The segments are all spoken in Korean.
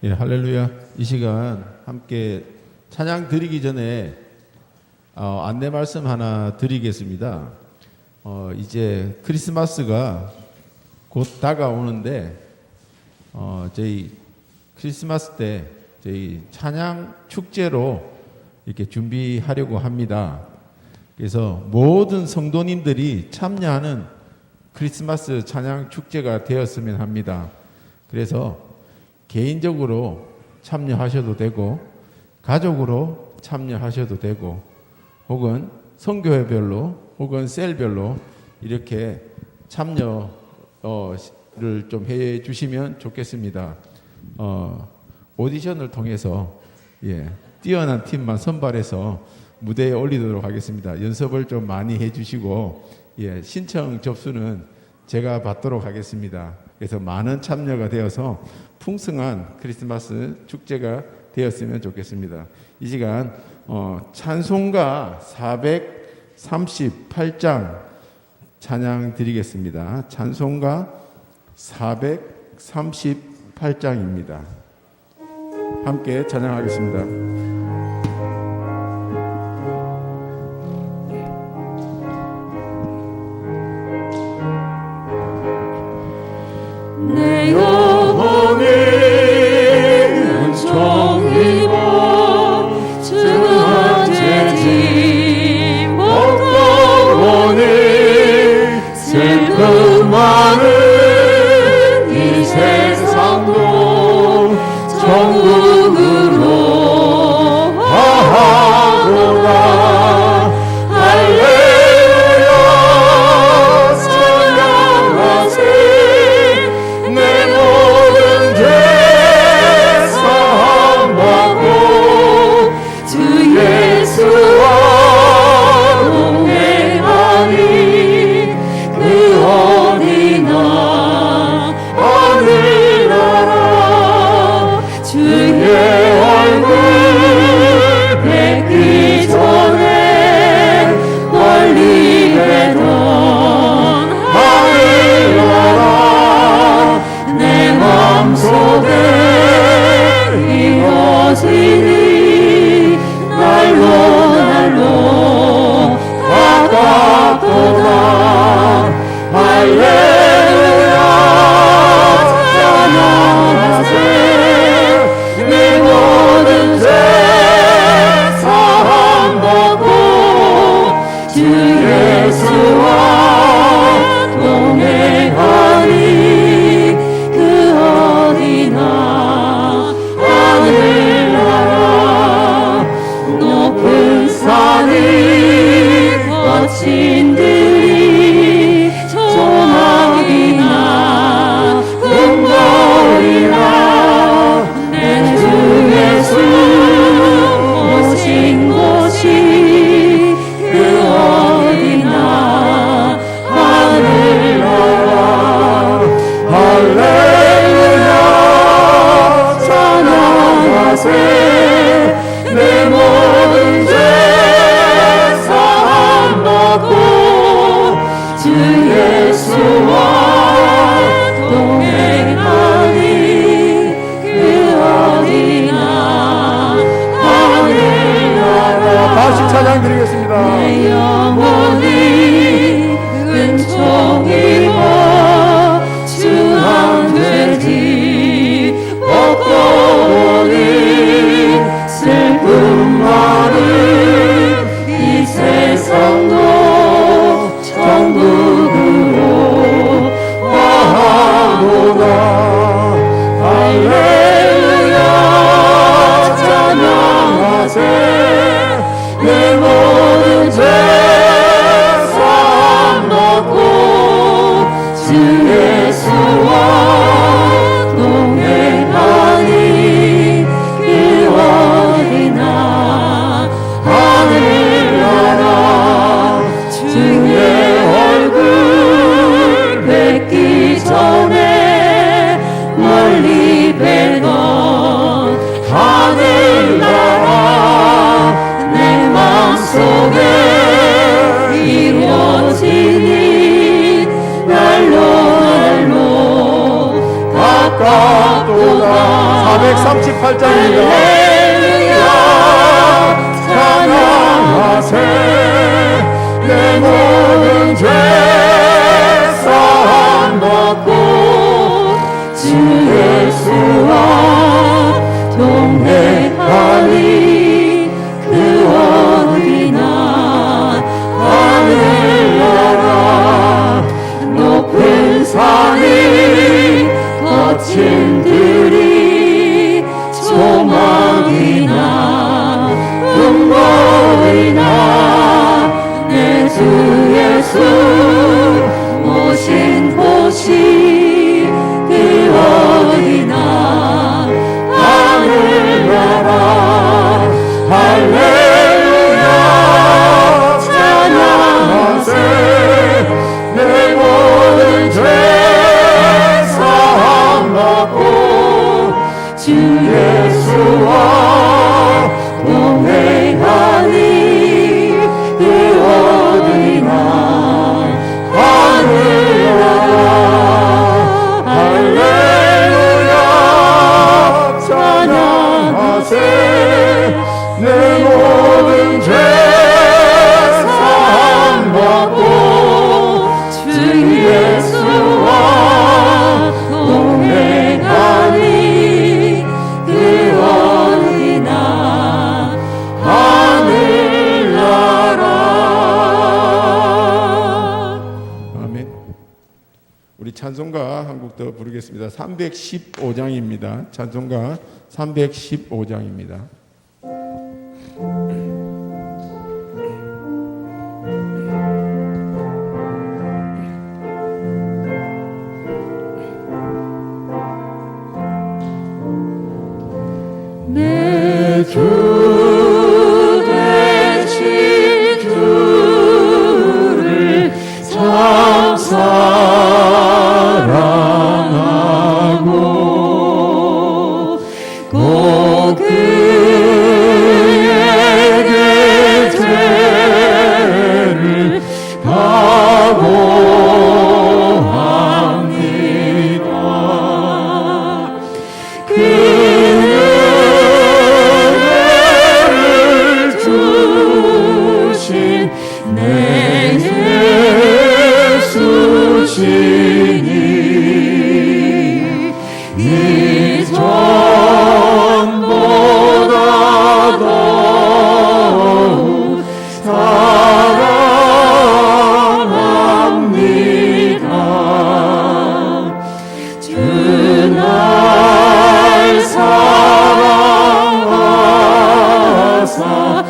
예, 할렐루야. 이 시간 함께 찬양 드리기 전에 안내 말씀 하나 드리겠습니다. 이제 크리스마스가 곧 다가오는데 저희 크리스마스 때 저희 찬양 축제로 이렇게 준비하려고 합니다. 그래서 모든 성도님들이 참여하는 크리스마스 찬양 축제가 되었으면 합니다. 그래서 개인적으로 참여하셔도 되고 가족으로 참여하셔도 되고 혹은 선교회별로 혹은 셀별로 이렇게 참여를 좀 해 주시면 좋겠습니다. 오디션을 통해서 뛰어난 팀만 선발해서 무대에 올리도록 하겠습니다. 연습을 좀 많이 해 주시고 신청 접수는 제가 받도록 하겠습니다. 그래서 많은 참여가 되어서 풍성한 크리스마스 축제가 되었으면 좋겠습니다. 이 시간 찬송가 438장 찬양 드리겠습니다. 찬송가 438장입니다. 함께 찬양하겠습니다. 내 영혼이 은총입어 주한테 짐 벗고 오니 슬픔 많은 이 세상도 천국으로 가하도다. 할렐루야 찬양하세. 내 모든 죄 사함받고 주 예수와 동행하니 그 어디나 하늘나라 주의 438장입니다. 찬양하세 내 모든 죄 사함받고 주 예수와 동행하니 그 어디나 하늘나라 높은 산이 거친 들이 조망이나 음모이나 내 주 예수 모신 곳이 그 어디나 하늘나라 할렐루야 찬양하세 내 모든 죄 사함받고 주 예수와 동행하니 그 어디나 하늘나라 할렐루야 찬양하세 내 모든 죄 사함받고 주 예수와 동행하니 그 어디나 하늘나라. 아멘. 우리 찬송가 한 곡 더 부르겠습니다. 315장입니다. 찬송가 315장입니다. 내 주 되신 주를 참 사랑하고 꼭 그에게 죄를 각오합니다. 내 예수 친히 이 전보다 더욱 사랑합니다. 주 날 사랑하사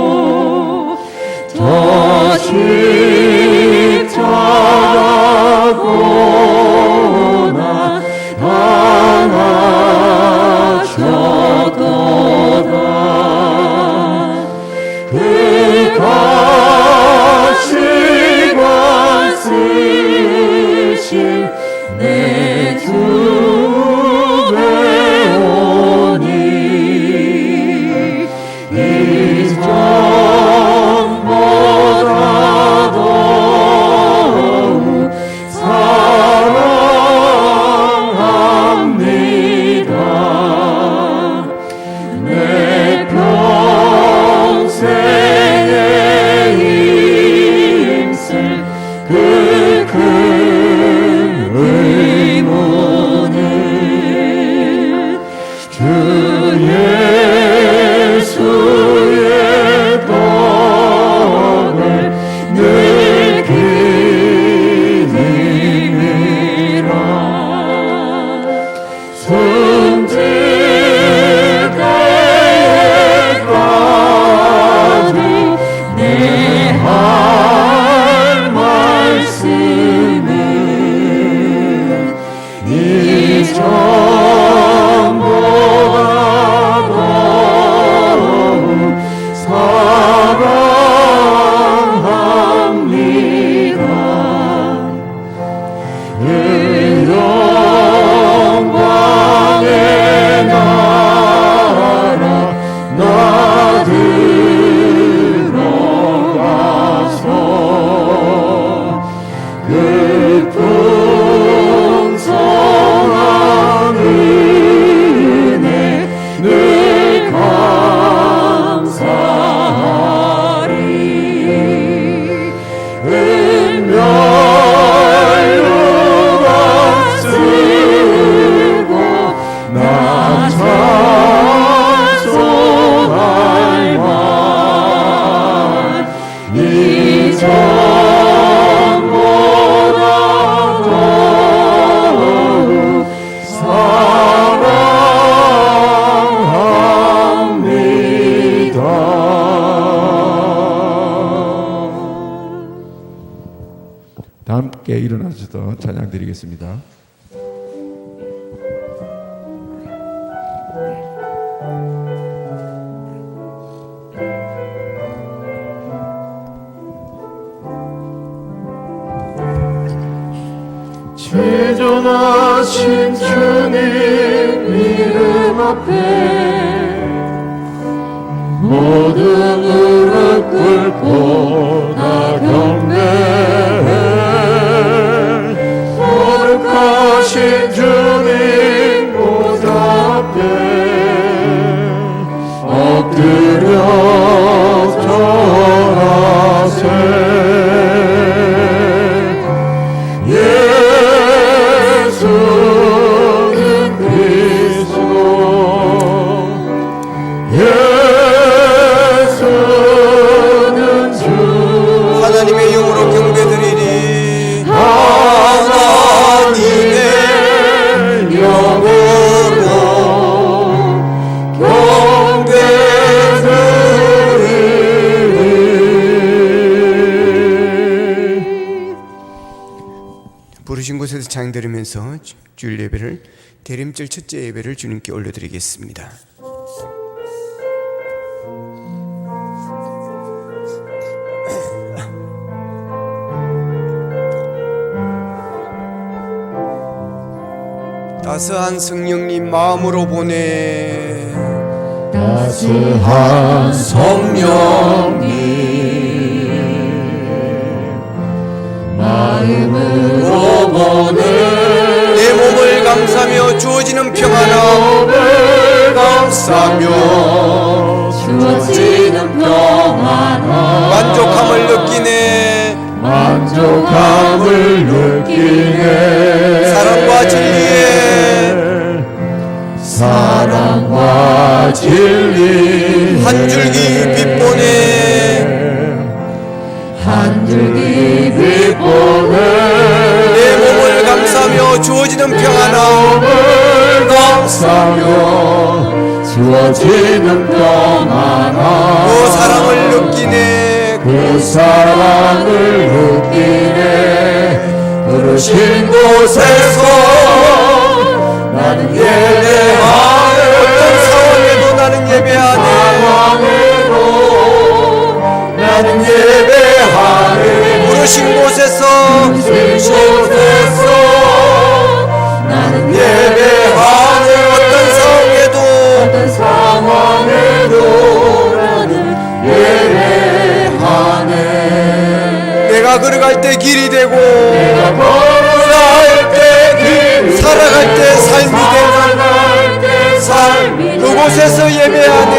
구하시려고 함께 일어나 주셔서 찬양 드리겠습니다. 지존하신 주님 이름 앞에 모든 무릎 꿇고 다 경배해. 거룩하신 주님 보좌 앞에 엎드려 절하세. 예수는 그리스도, 예수는 주. 하나님의 영으로 경배드리리. 하나님의 영으로 경배드리리. 부르신 곳에서 찬양 드리면서 주일 예배를, 대림절 첫째 예배를 주님께 올려드리겠습니다. 따스한 성령님 마음으로 보내. 따스한 성령님 마음으로 보내. 내 몸을 감싸며 주어지는 평안함, 몸을 감싸며 주어지는 평안함, 만족함을 느끼네. 만족함을 느끼네. 사랑과 진리에 사랑과 진리 한 줄기 빛 보내. 한 줄기 빛 보내. 내 몸을 감싸며 주어지는 평안함, 몸을 감싸며 주어지는 평안함, 그 사랑을 느끼네. 그 사랑을 느끼네. 부르신 곳에서 나는 예배하네. 어떤 상황에도 나는 예배하네. 상황에도 나는 예배하네. 부르신 곳에서 부르신 곳에서 나는 예배하네. 어떤 상황에도 어떤 상황에도 나는 예배하네. 내가 걸어갈 때 길이 되고 내가 걸어갈 때 길, 살아갈 때 삶이 살아갈 때 삶이 되고 그곳에서 예배하네.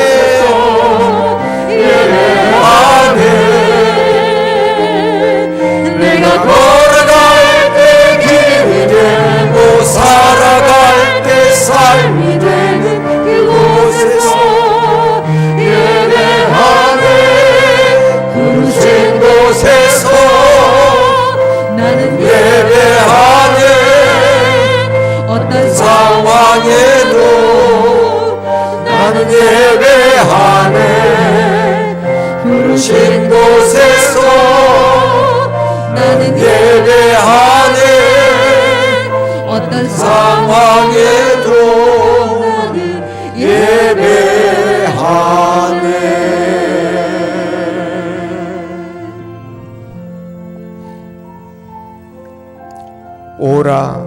예배하네. 내가 걸어갈 때 길이 되고 살아갈 때 삶이 되는 그곳에서 예배하네. 부르신 곳에서 나는 예배하네. 어떤 상황에도 나는 예배하네. 부르신 곳에서 나는 예배하네. 어떤 상황에도 나는 예배하네. 오라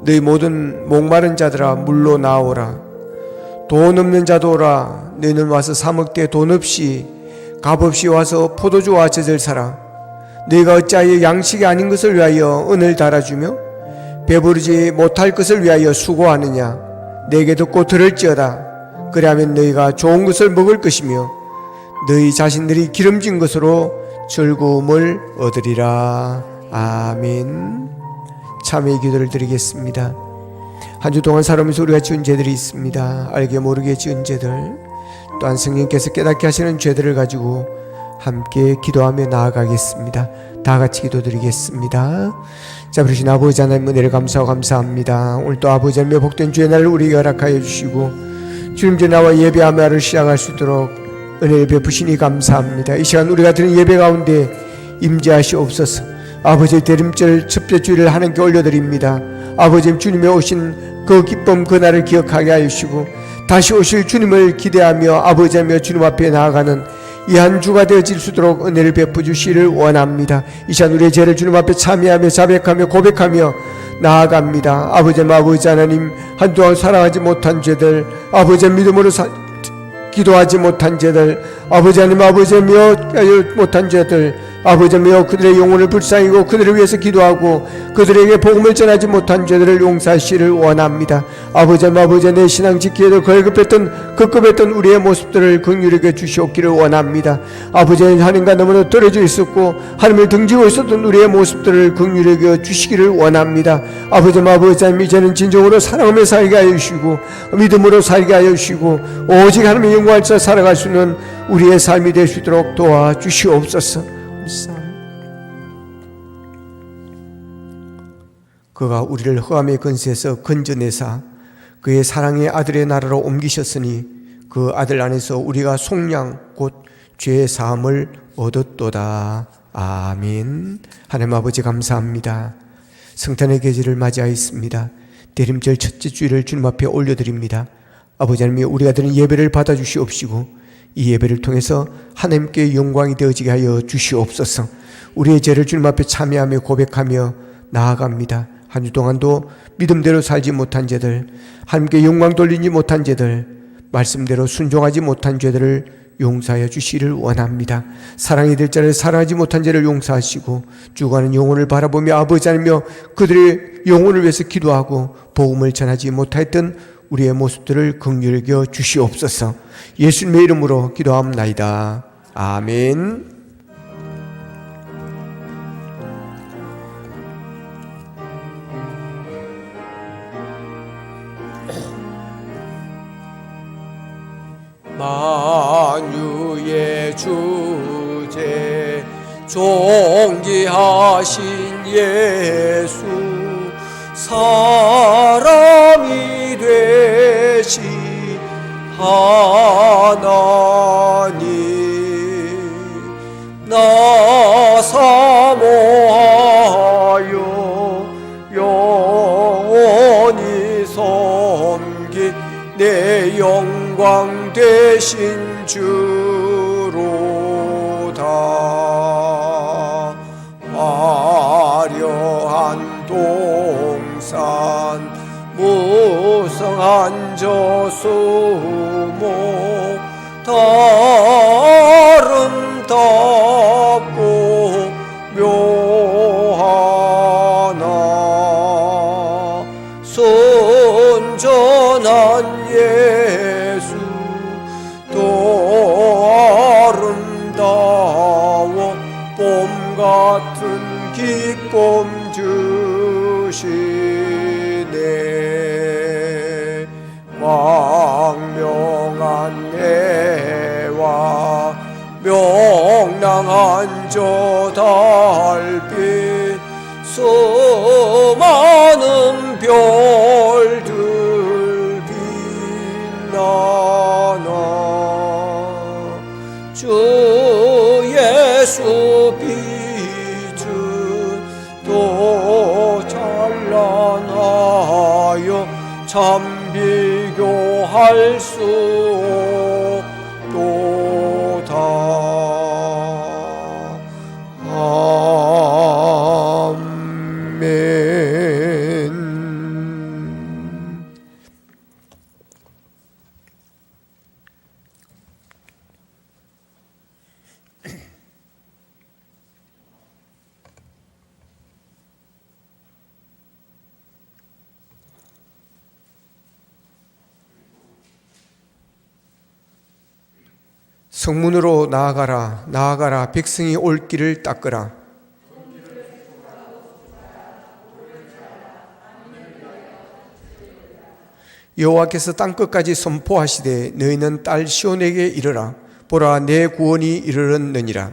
너희 모든 목마른 자들아 물로 나오라. 돈 없는 자도 오라. 너희는 와서 사 먹되 돈 없이 값 없이 와서 포도주와 젖을 사라. 너희가 어찌하여 양식이 아닌 것을 위하여 은을 달아주며 배부르지 못할 것을 위하여 수고하느냐. 내게 듣고 들을지어다. 그리하면 너희가 좋은 것을 먹을 것이며 너희 자신들이 기름진 것으로 즐거움을 얻으리라. 아멘. 참회의 기도를 드리겠습니다. 한 주 동안 살아오면서 우리가 지은 죄들이 있습니다. 알게 모르게 지은 죄들, 또한 성령께서 깨닫게 하시는 죄들을 가지고 함께 기도하며 나아가겠습니다. 다 같이 기도드리겠습니다. 자, 그러신 아버지 하나님 은혜를 감사하고 감사합니다. 오늘 또 아버지 하나님의 복된 주의 날을 우리에게 허락하여 주시고 주님 전 나와 예배하며 하루 시작할 수 있도록 은혜를 베푸시니 감사합니다. 이 시간 우리가 드린 예배 가운데 임재하시옵소서. 아버지 대림절 첫째주일을 하나님께 올려드립니다. 아버지 주님의 오신 그 기쁨 그날을 기억하게 하시고 다시 오실 주님을 기대하며 아버지하며 주님 앞에 나아가는 이 한 주가 되어질 수 있도록 은혜를 베푸 주시기를 원합니다. 이 시간 우리의 죄를 주님 앞에 참여하며 자백하며 고백하며 나아갑니다. 아버지 하나님, 한동안 사랑하지 못한 죄들, 아버지 믿음으로 기도하지 못한 죄들, 아버지 하나님, 아버지며 못한 죄들, 아버지며 그들의 영혼을 불쌍히고 그들을 위해서 기도하고 그들에게 복음을 전하지 못한 죄들을 용서하시기를 원합니다. 아버지 내 신앙 지키에도 급급했던 우리의 모습들을 긍휼하게 주시옵기를 원합니다. 아버지 하나님과 너무나 떨어져 있었고 하나님을 등지고 있었던 우리의 모습들을 긍휼하게 주시기를 원합니다. 아버지 하나님, 이제는 진정으로 사랑하며 살게 하여 주시고 믿음으로 살게 하여 주시고 오직 하나님의 영광을 살아갈 수 있는 우리의 삶이 될 수 있도록 도와주시옵소서. 그가 우리를 흑암의 근세에서 건져내사 그의 사랑의 아들의 나라로 옮기셨으니 그 아들 안에서 우리가 속량 곧 죄의 사함을 얻었도다. 아멘. 하나님 아버지 감사합니다. 성탄의 계절을 맞이하였습니다. 대림절 첫째 주일을 주님 앞에 올려드립니다. 아버지 하나님, 우리가 드린 예배를 받아주시옵시고 이 예배를 통해서 하나님께 영광이 되어지게 하여 주시옵소서. 우리의 죄를 주님 앞에 참여하며 고백하며 나아갑니다. 한 주 동안도 믿음대로 살지 못한 죄들, 하나님께 영광 돌리지 못한 죄들, 말씀대로 순종하지 못한 죄들을 용서하여 주시기를 원합니다. 사랑이 될 자를 사랑하지 못한 죄를 용서하시고 죽어가는 영혼을 바라보며 아버지 하나며 그들의 영혼을 위해서 기도하고 복음을 전하지 못하였던 우리의 모습들을 긍휼히 여겨 주시옵소서. 예수님의 이름으로 기도합나이다. 아멘. 만유의 주제 존귀하신 예수 사람이 되시 하나님 나 사모하여 영원히 섬기 내 영광 되신 주로다. 화려한 동산 무성한 저수목 아름답고 묘하나 순전한 예수 또 아름다워 봄 같은 기쁨 주시네. 광명한 해와 명랑한 저 달빛 수많은 별들 빛나나 주 예수 빛은 또 찬란하여 참 비교할 수 없도다. 아멘. 성문으로 나아가라, 나아가라. 백성이 올 길을 닦으라. 여호와께서 땅끝까지 선포하시되 너희는 딸 시온에게 이르라. 보라, 내 구원이 이르렀느니라.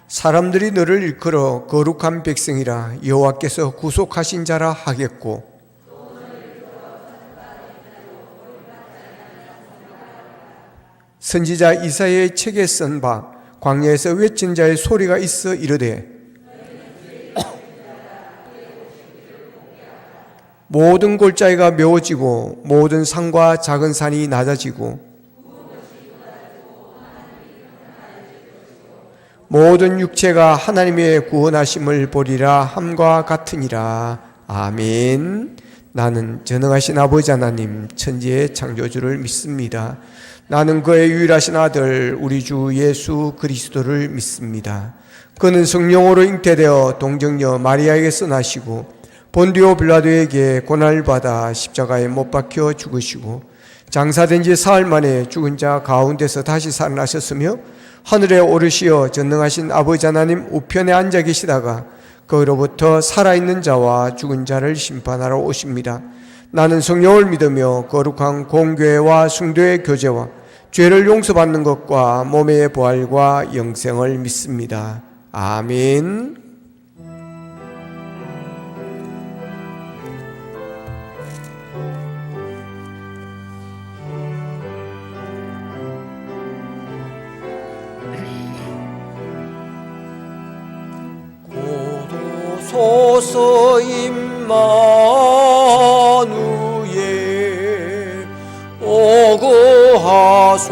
사람들이 너를 일컬어 거룩한 백성이라 여호와께서 구속하신 자라 하겠고 선지자 이사야의 책에 쓴 바 광야에서 외친 자의 소리가 있어 이르되 모든 골짜기가 메워지고 모든 산과 작은 산이 낮아지고 모든 육체가 하나님의 구원하심을 보리라 함과 같으니라. 아멘. 나는 전능하신 아버지 하나님 천지의 창조주를 믿습니다. 나는 그의 유일하신 아들 우리 주 예수 그리스도를 믿습니다. 그는 성령으로 잉태되어 동정녀 마리아에게서 나시고 본디오 빌라도에게 고난을 받아 십자가에 못 박혀 죽으시고 장사된 지 사흘 만에 죽은 자 가운데서 다시 살아나셨으며 하늘에 오르시어 전능하신 아버지 하나님 우편에 앉아 계시다가 거기로부터 살아있는 자와 죽은 자를 심판하러 오십니다. 나는 성령을 믿으며 거룩한 공교회와 성도의 교제와 죄를 용서받는 것과 몸의 부활과 영생을 믿습니다. 아멘. 고도소서 임마누엘 오구하소서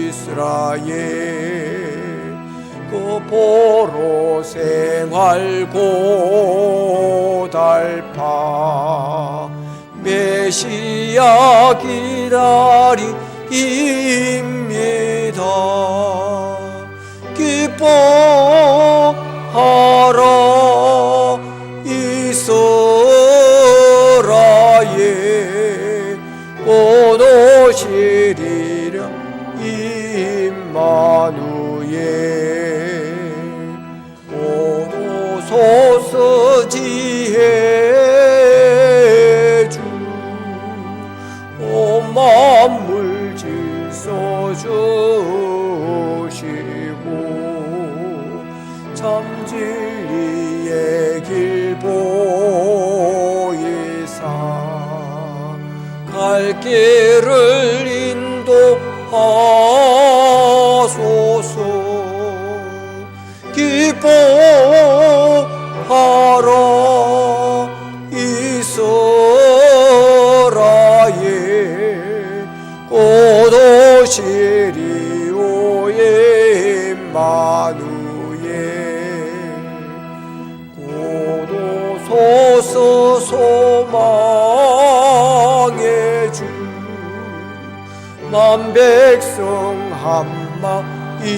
이스라엘 그 보로 생활 고달파 메시아 기다리입니다. 기뻐하라 이스라엘 곧 오시리라 임마누엘 곧 오소서 지혜주 온 만물 질서 주시고 참 진리의 길 보이사 갈 길을 인도하소서. 기뻐하라 이스라엘 곧 오시리오의 임마누엘 곧 오소서 소망의 주 만 백성 한마 이루어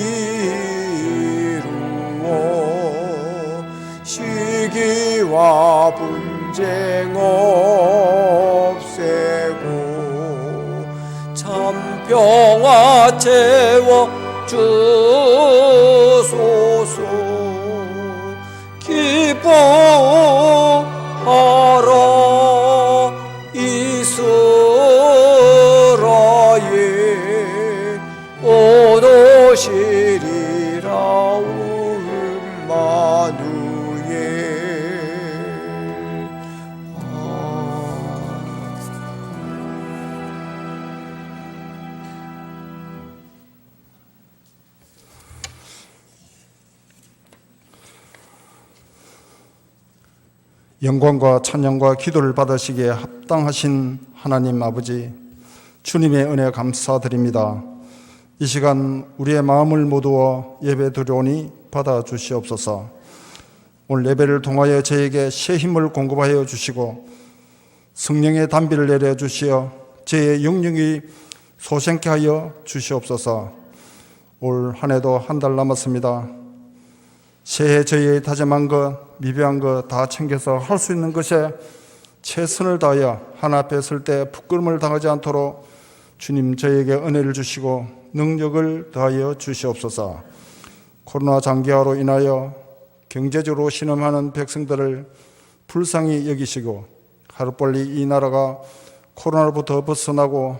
시기와 분쟁 없애고 참 평화 채워 주소서. 기뻐하라 이스라엘 곧 오시리라 임마누엘. 영광과 찬양과 기도를 받으시기에 합당하신 하나님 아버지, 주님의 은혜 감사드립니다. 이 시간 우리의 마음을 모두어 예배 드려오니 받아주시옵소서. 오늘 예배를 통하여 저에게 새 힘을 공급하여 주시고 성령의 단비를 내려주시어 저의 영령이 소생케 하여 주시옵소서. 올 한 해도 한 달 남았습니다. 새해 저희의 다짐한 것, 미비한 것 다 챙겨서 할 수 있는 것에 최선을 다하여 하나 앞에 설 때 부끄러움을 당하지 않도록 주님 저에게 은혜를 주시고 능력을 더하여 주시옵소서. 코로나 장기화로 인하여 경제적으로 신음하는 백성들을 불쌍히 여기시고 하루빨리 이 나라가 코로나로부터 벗어나고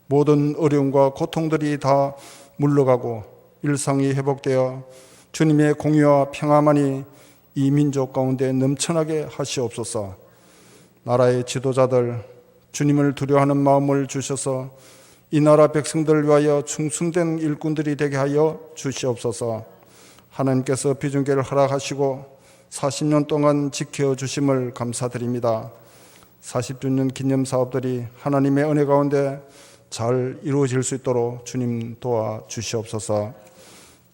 모든 어려움과 고통들이 다 물러가고 일상이 회복되어 주님의 공의와 평화만이 이 민족 가운데 넘쳐나게 하시옵소서. 나라의 지도자들 주님을 두려워하는 마음을 주셔서 이 나라 백성들을 위하여 충성된 일꾼들이 되게 하여 주시옵소서. 하나님께서 비중계를 허락하시고 40년 동안 지켜주심을 감사드립니다. 40주년 기념 사업들이 하나님의 은혜 가운데 잘 이루어질 수 있도록 주님 도와주시옵소서.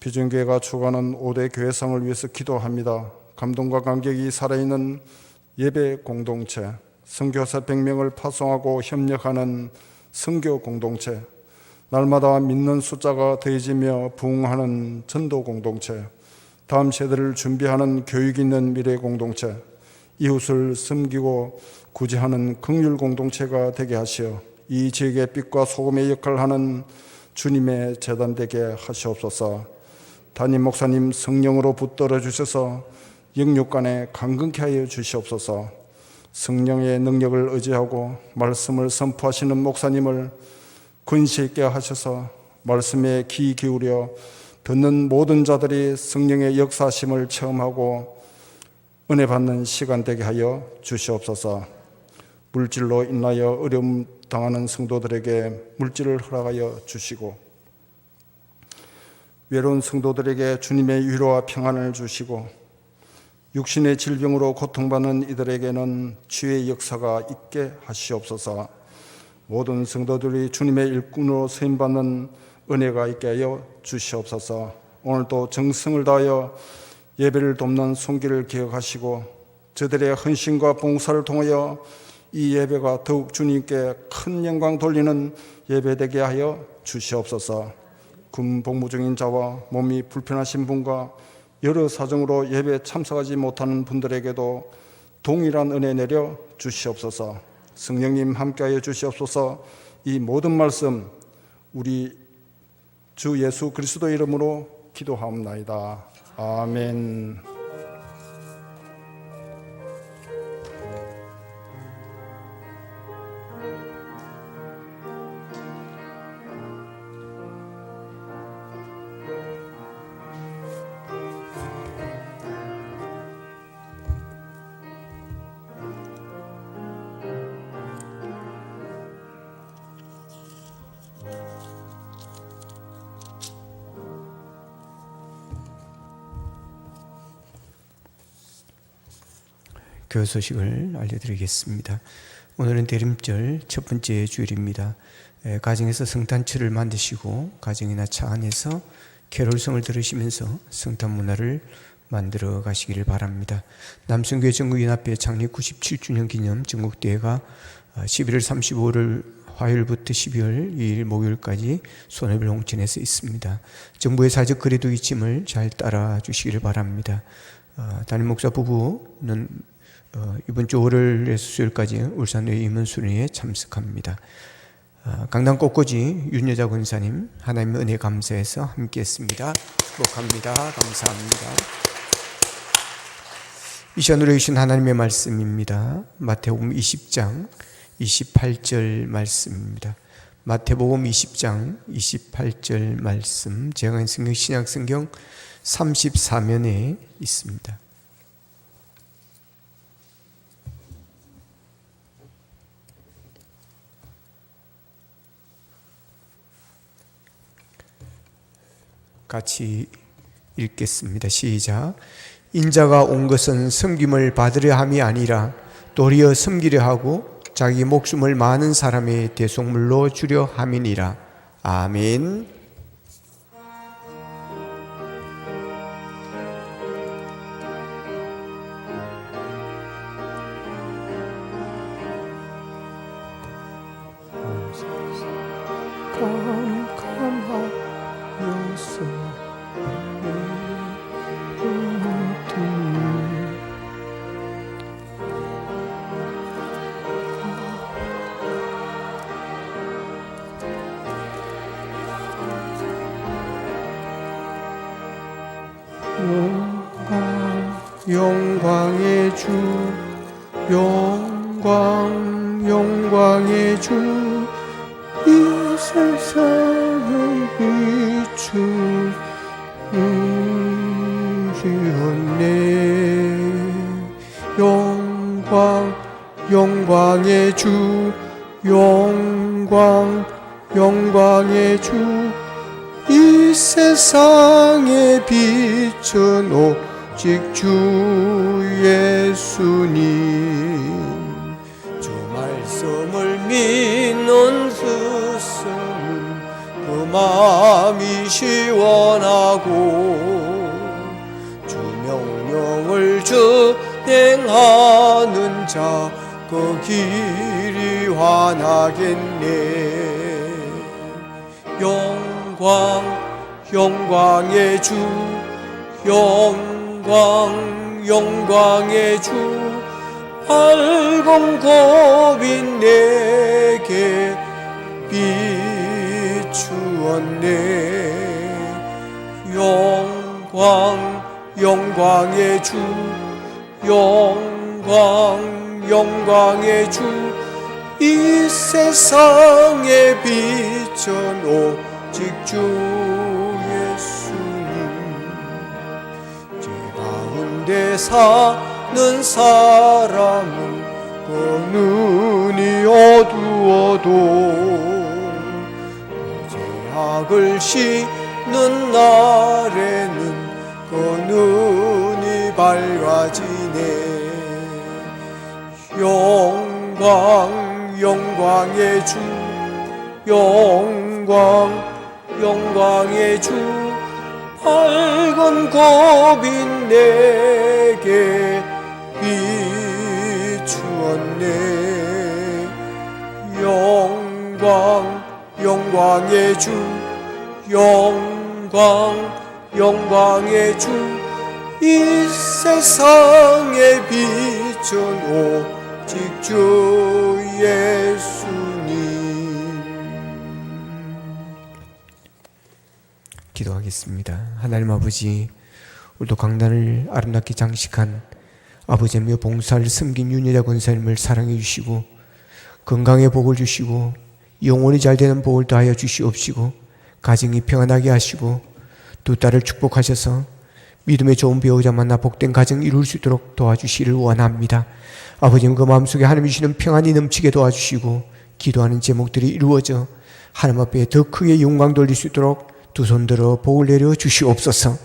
비중교회가 추구하는 5대 교회상을 위해서 기도합니다. 감동과 감격이 살아있는 예배 공동체, 선교사 100명을 파송하고 협력하는 선교 공동체, 날마다 믿는 숫자가 더해지며 부흥하는 전도 공동체, 다음 세대를 준비하는 교육 있는 미래 공동체, 이웃을 섬기고 구제하는 긍휼 공동체가 되게 하시어 이 지역의 빛과 소금의 역할을 하는 주님의 재단 되게 하시옵소서. 담임 목사님 성령으로 붙들어 주셔서 영육간에 강건케 하여 주시옵소서. 성령의 능력을 의지하고 말씀을 선포하시는 목사님을 근시 있게 하셔서 말씀에 귀 기울여 듣는 모든 자들이 성령의 역사심을 체험하고 은혜 받는 시간 되게 하여 주시옵소서. 물질로 인하여 어려움 당하는 성도들에게 물질을 허락하여 주시고, 외로운 성도들에게 주님의 위로와 평안을 주시고, 육신의 질병으로 고통받는 이들에게는 치유의 역사가 있게 하시옵소서. 모든 성도들이 주님의 일꾼으로 쓰임받는 은혜가 있게 하여 주시옵소서. 오늘도 정성을 다하여 예배를 돕는 손길을 기억하시고 저들의 헌신과 봉사를 통하여 이 예배가 더욱 주님께 큰 영광 돌리는 예배되게 하여 주시옵소서. 군복무 중인 자와 몸이 불편하신 분과 여러 사정으로 예배에 참석하지 못하는 분들에게도 동일한 은혜 내려 주시옵소서. 성령님 함께하여 주시옵소서. 이 모든 말씀 우리 주 예수 그리스도 이름으로 기도하옵나이다. 아멘. 교회 소식을 알려드리겠습니다. 오늘은 대림절 첫 번째 주일입니다. 가정에서 성탄철을 만드시고 가정이나 차 안에서 캐롤성을 들으시면서 성탄 문화를 만들어 가시기를 바랍니다. 남성교회 전국연합회 창립 97주년 기념 전국대회가 11월 35일 화요일부터 12월 2일 목요일까지 손해별 홍천에서 있습니다. 정부의 사적 거리두기 지침을 잘 따라 주시기를 바랍니다. 담임 목사 부부는 이번 주 월요일에서 수요일까지 울산의 임원순회에 참석합니다. 강남 꽃꽂이 윤여자 권사님 하나님의 은혜 감사해서 함께했습니다. 축복합니다. 감사합니다. 이 시간으로 주신 하나님의 말씀입니다. 마태복음 20장 28절 말씀입니다. 마태복음 20장 28절 말씀, 제가 읽은 성경 신약성경 34면에 있습니다. 같이 읽겠습니다. 시작. 인자가 온 것은 섬김을 받으려 함이 아니라 도리어 섬기려 하고 자기 목숨을 많은 사람의 대속물로 주려 함이니라. 아멘. 영광의 주, 영광의 주, 이 세상의 빛을 주었네. 영광의 주, 영광의 주 이 세상에 빛은 오직 주 예수님. 주 말씀을 믿는 스승은 그 마음이 시원하고 주 명령을 준행하는 자 그 길이 환하겠네. 영광의 주 영광의 주 밝은 고빛 내게 비추었네. 영광의 주 영광의 주 이 세상에 빛은 오직 주 예수님. 제 가운데 사는 사람은 그 눈이 어두워도 죄악을 씻는 날에는 그 눈이 밝아지네. 영광의 주 영광의 주 밝은 고빛 내게 비추었네. 영광의 주 영광의 주 이 세상에 빛은 오직 주 예수님. 기도하겠습니다. 하나님 아버지, 오늘도 강단을 아름답게 장식한 아버지며 봉사를 섬긴 윤여자 권사님을 사랑해 주시고 건강의 복을 주시고 영혼이 잘 되는 복을 더하여 주시옵시고 가정이 평안하게 하시고 두 딸을 축복하셔서 믿음의 좋은 배우자 만나 복된 가정 이룰 수 있도록 도와주시기를 원합니다. 아버지는 그 마음속에 하나님 주시는 평안이 넘치게 도와주시고 기도하는 제목들이 이루어져 하나님 앞에 더 크게 영광 돌릴 수 있도록 두 손 들어 복을 내려 주시옵소서.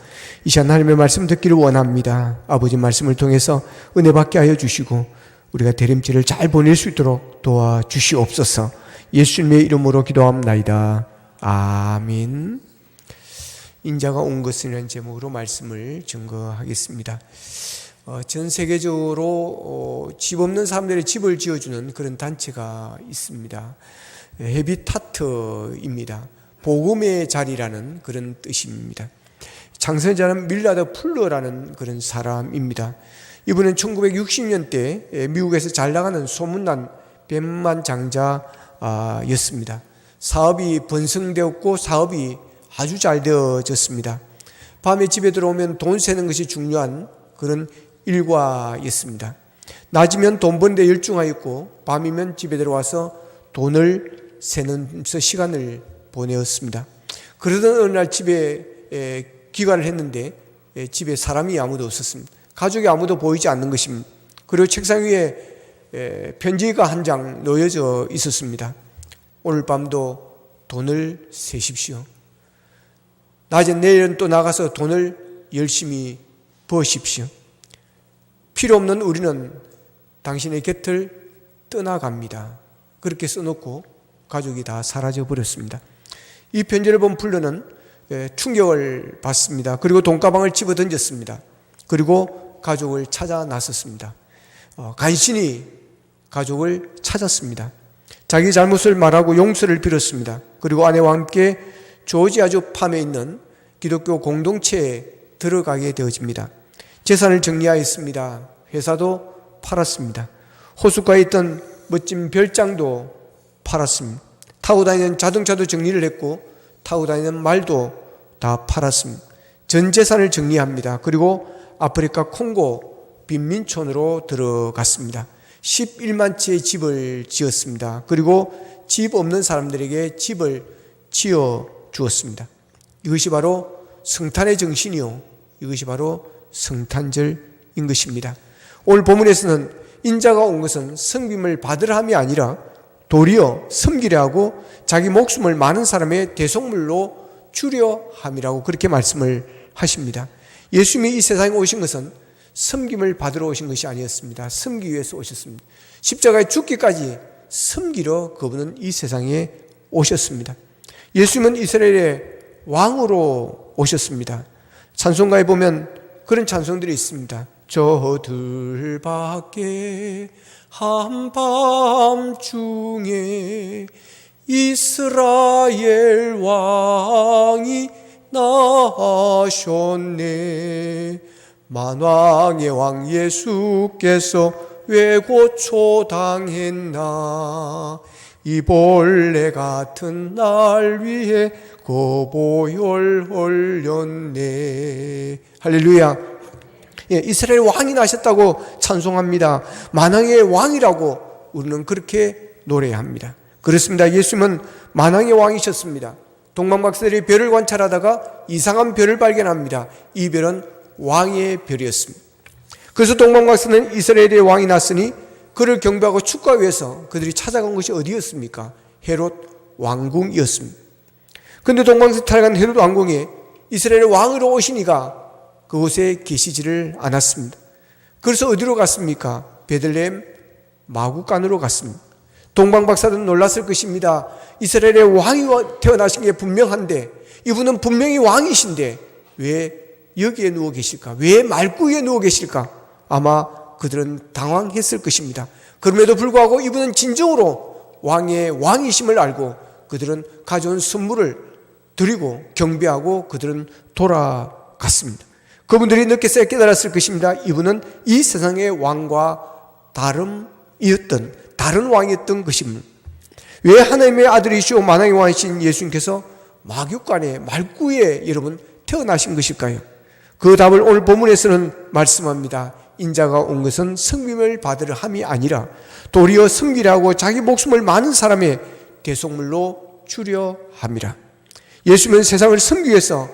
이 시간 하나님의 말씀 듣기를 원합니다. 아버지 말씀을 통해서 은혜 받게 하여 주시고 우리가 대림절을 잘 보낼 수 있도록 도와주시옵소서. 예수님의 이름으로 기도합나이다. 아멘. 인자가 온 것이라는 제목으로 말씀을 증거하겠습니다. 전 세계적으로 집 없는 사람들의 집을 지어주는 그런 단체가 있습니다. 헤비타트입니다. 복음의 자리라는 그런 뜻입니다. 창설자는 밀라드 풀러라는 그런 사람입니다. 이분은 1960년대 미국에서 잘 나가는 소문난 백만 장자였습니다. 사업이 번성되었고 사업이 아주 잘 되어졌습니다. 밤에 집에 들어오면 돈 세는 것이 중요한 그런 일과였습니다. 낮이면 돈 버는 데 열중하였고 밤이면 집에 들어와서 돈을 세는 시간을 보내었습니다. 그러던 어느 날 집에 귀가를 했는데 집에 사람이 아무도 없었습니다. 가족이 아무도 보이지 않는 것입니다. 그리고 책상 위에 편지가 한 장 놓여져 있었습니다. 오늘 밤도 돈을 세십시오. 낮에 내일은 또 나가서 돈을 열심히 버십시오. 필요 없는 우리는 당신의 곁을 떠나갑니다. 그렇게 써놓고 가족이 다 사라져 버렸습니다. 이 편지를 본 풀러는 충격을 받습니다. 그리고 돈가방을 집어 던졌습니다. 그리고 가족을 찾아 나섰습니다. 간신히 가족을 찾았습니다. 자기 잘못을 말하고 용서를 빌었습니다. 그리고 아내와 함께 조지아주 팜에 있는 기독교 공동체에 들어가게 되어집니다. 재산을 정리하였습니다. 회사도 팔았습니다. 호숫가에 있던 멋진 별장도 팔았습니다. 타고 다니는 자동차도 정리를 했고 타고 다니는 말도 다 팔았습니다. 전 재산을 정리합니다. 그리고 아프리카 콩고 빈민촌으로 들어갔습니다. 11만 채의 집을 지었습니다. 그리고 집 없는 사람들에게 집을 지어 주었습니다. 이것이 바로 성탄의 정신이요, 이것이 바로 성탄절인 것입니다. 오늘 본문에서는 인자가 온 것은 성빔을 받으라 함이 아니라 도리어 섬기려 하고 자기 목숨을 많은 사람의 대속물로 주려 함이라고 그렇게 말씀을 하십니다. 예수님이 이 세상에 오신 것은 섬김을 받으러 오신 것이 아니었습니다. 섬기기 위해서 오셨습니다. 십자가에 죽기까지 섬기러 그분은 이 세상에 오셨습니다. 예수님은 이스라엘의 왕으로 오셨습니다. 찬송가에 보면 그런 찬송들이 있습니다. 저들밖에 한밤중에 이스라엘 왕이 나셨네. 만왕의 왕 예수께서 왜 고초당했나. 이 벌레 같은 날 위해 거보혈 흘렸네. 할렐루야. 이스라엘 왕이 나셨다고 찬송합니다. 만왕의 왕이라고 우리는 그렇게 노래합니다. 그렇습니다. 예수님은 만왕의 왕이셨습니다. 동방박사들이 별을 관찰하다가 이상한 별을 발견합니다. 이 별은 왕의 별이었습니다. 그래서 동방박사는 이스라엘의 왕이 났으니 그를 경배하고 축구하기 위해서 그들이 찾아간 것이 어디였습니까? 헤롯 왕궁이었습니다. 그런데 동방에서 탈간 헤롯 왕궁에 이스라엘의 왕으로 오시니가 그곳에 계시지를 않았습니다. 그래서 어디로 갔습니까? 베들레헴 마구간으로 갔습니다. 동방박사들은 놀랐을 것입니다. 이스라엘의 왕이 태어나신 게 분명한데, 이분은 분명히 왕이신데 왜 여기에 누워 계실까? 왜 말구에 누워 계실까? 아마 그들은 당황했을 것입니다. 그럼에도 불구하고 이분은 진정으로 왕의 왕이심을 알고 그들은 가져온 선물을 드리고 경배하고 그들은 돌아갔습니다. 그분들이 늦게 깨달았을 것입니다. 이분은 이 세상의 왕과 다름이었던, 다른 왕이었던 것입니다. 왜 하나님의 아들이시오 만왕의 왕이신 예수님께서 마귀간에 말구에 여러분 태어나신 것일까요? 그 답을 오늘 본문에서는 말씀합니다. 인자가 온 것은 섬김을 받으려 함이 아니라 도리어 섬기려 하고 자기 목숨을 많은 사람의 대속물로 주려 함이라. 예수님은 세상을 섬기기 위해서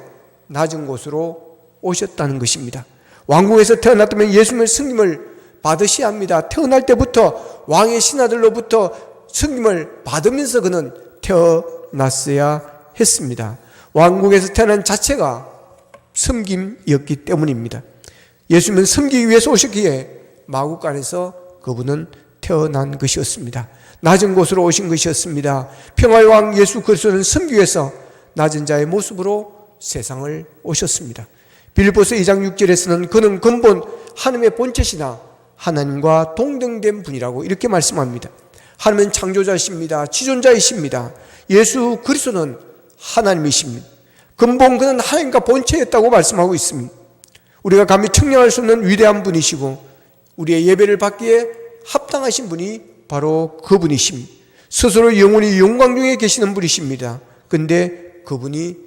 낮은 곳으로 오셨다는 것입니다. 왕궁에서 태어났다면 예수님은 승림을 받으셔야 합니다. 태어날 때부터 왕의 신하들로부터 승림을 받으면서 그는 태어났어야 했습니다. 왕궁에서 태어난 자체가 섬김이었기 때문입니다. 예수님은 섬기기 위해서 오셨기에 마구간에서 그분은 태어난 것이었습니다. 낮은 곳으로 오신 것이었습니다. 평화의 왕 예수 그리스도는 섬기기 위해서 낮은 자의 모습으로 세상을 오셨습니다. 빌립보서 2장 6절에서는 그는 근본 하나님의 본체시나 하나님과 동등된 분이라고 이렇게 말씀합니다. 하나님은 창조자이십니다. 지존자이십니다. 예수 그리스도는 하나님이십니다. 근본 그는 하나님과 본체였다고 말씀하고 있습니다. 우리가 감히 측량할 수 없는 위대한 분이시고 우리의 예배를 받기에 합당하신 분이 바로 그분이십니다. 스스로 영원히 영광 중에 계시는 분이십니다. 근데 그분이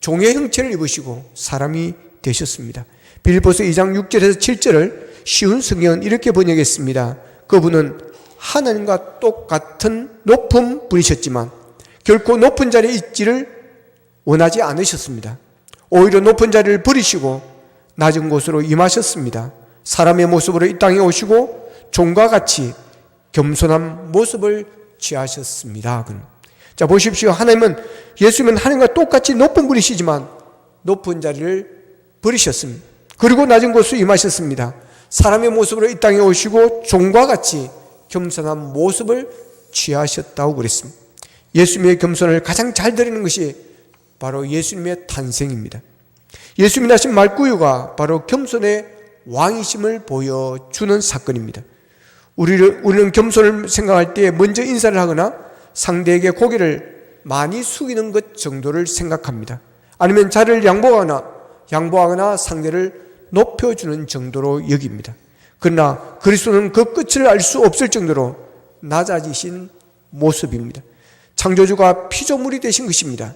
종의 형체를 입으시고 사람이 되셨습니다. 빌립보서 2장 6절에서 7절을 쉬운 성경은 이렇게 번역했습니다. 그분은 하나님과 똑같은 높은 분이셨지만 결코 높은 자리에 있지를 원하지 않으셨습니다. 오히려 높은 자리를 버리시고 낮은 곳으로 임하셨습니다. 사람의 모습으로 이 땅에 오시고 종과 같이 겸손한 모습을 취하셨습니다. 자, 보십시오. 하나님은, 예수님은 하나님과 똑같이 높은 분이시지만 높은 자리를 버리셨습니다. 그리고 낮은 곳으로 임하셨습니다. 사람의 모습으로 이 땅에 오시고 종과 같이 겸손한 모습을 취하셨다고 그랬습니다. 예수님의 겸손을 가장 잘 드리는 것이 바로 예수님의 탄생입니다. 예수님이 나신 말구유가 바로 겸손의 왕이심을 보여주는 사건입니다. 우리는 겸손을 생각할 때 먼저 인사를 하거나 상대에게 고개를 많이 숙이는 것 정도를 생각합니다. 아니면 자리를 양보하거나 상대를 높여주는 정도로 여깁니다. 그러나 그리스도는 그 끝을 알 수 없을 정도로 낮아지신 모습입니다. 창조주가 피조물이 되신 것입니다.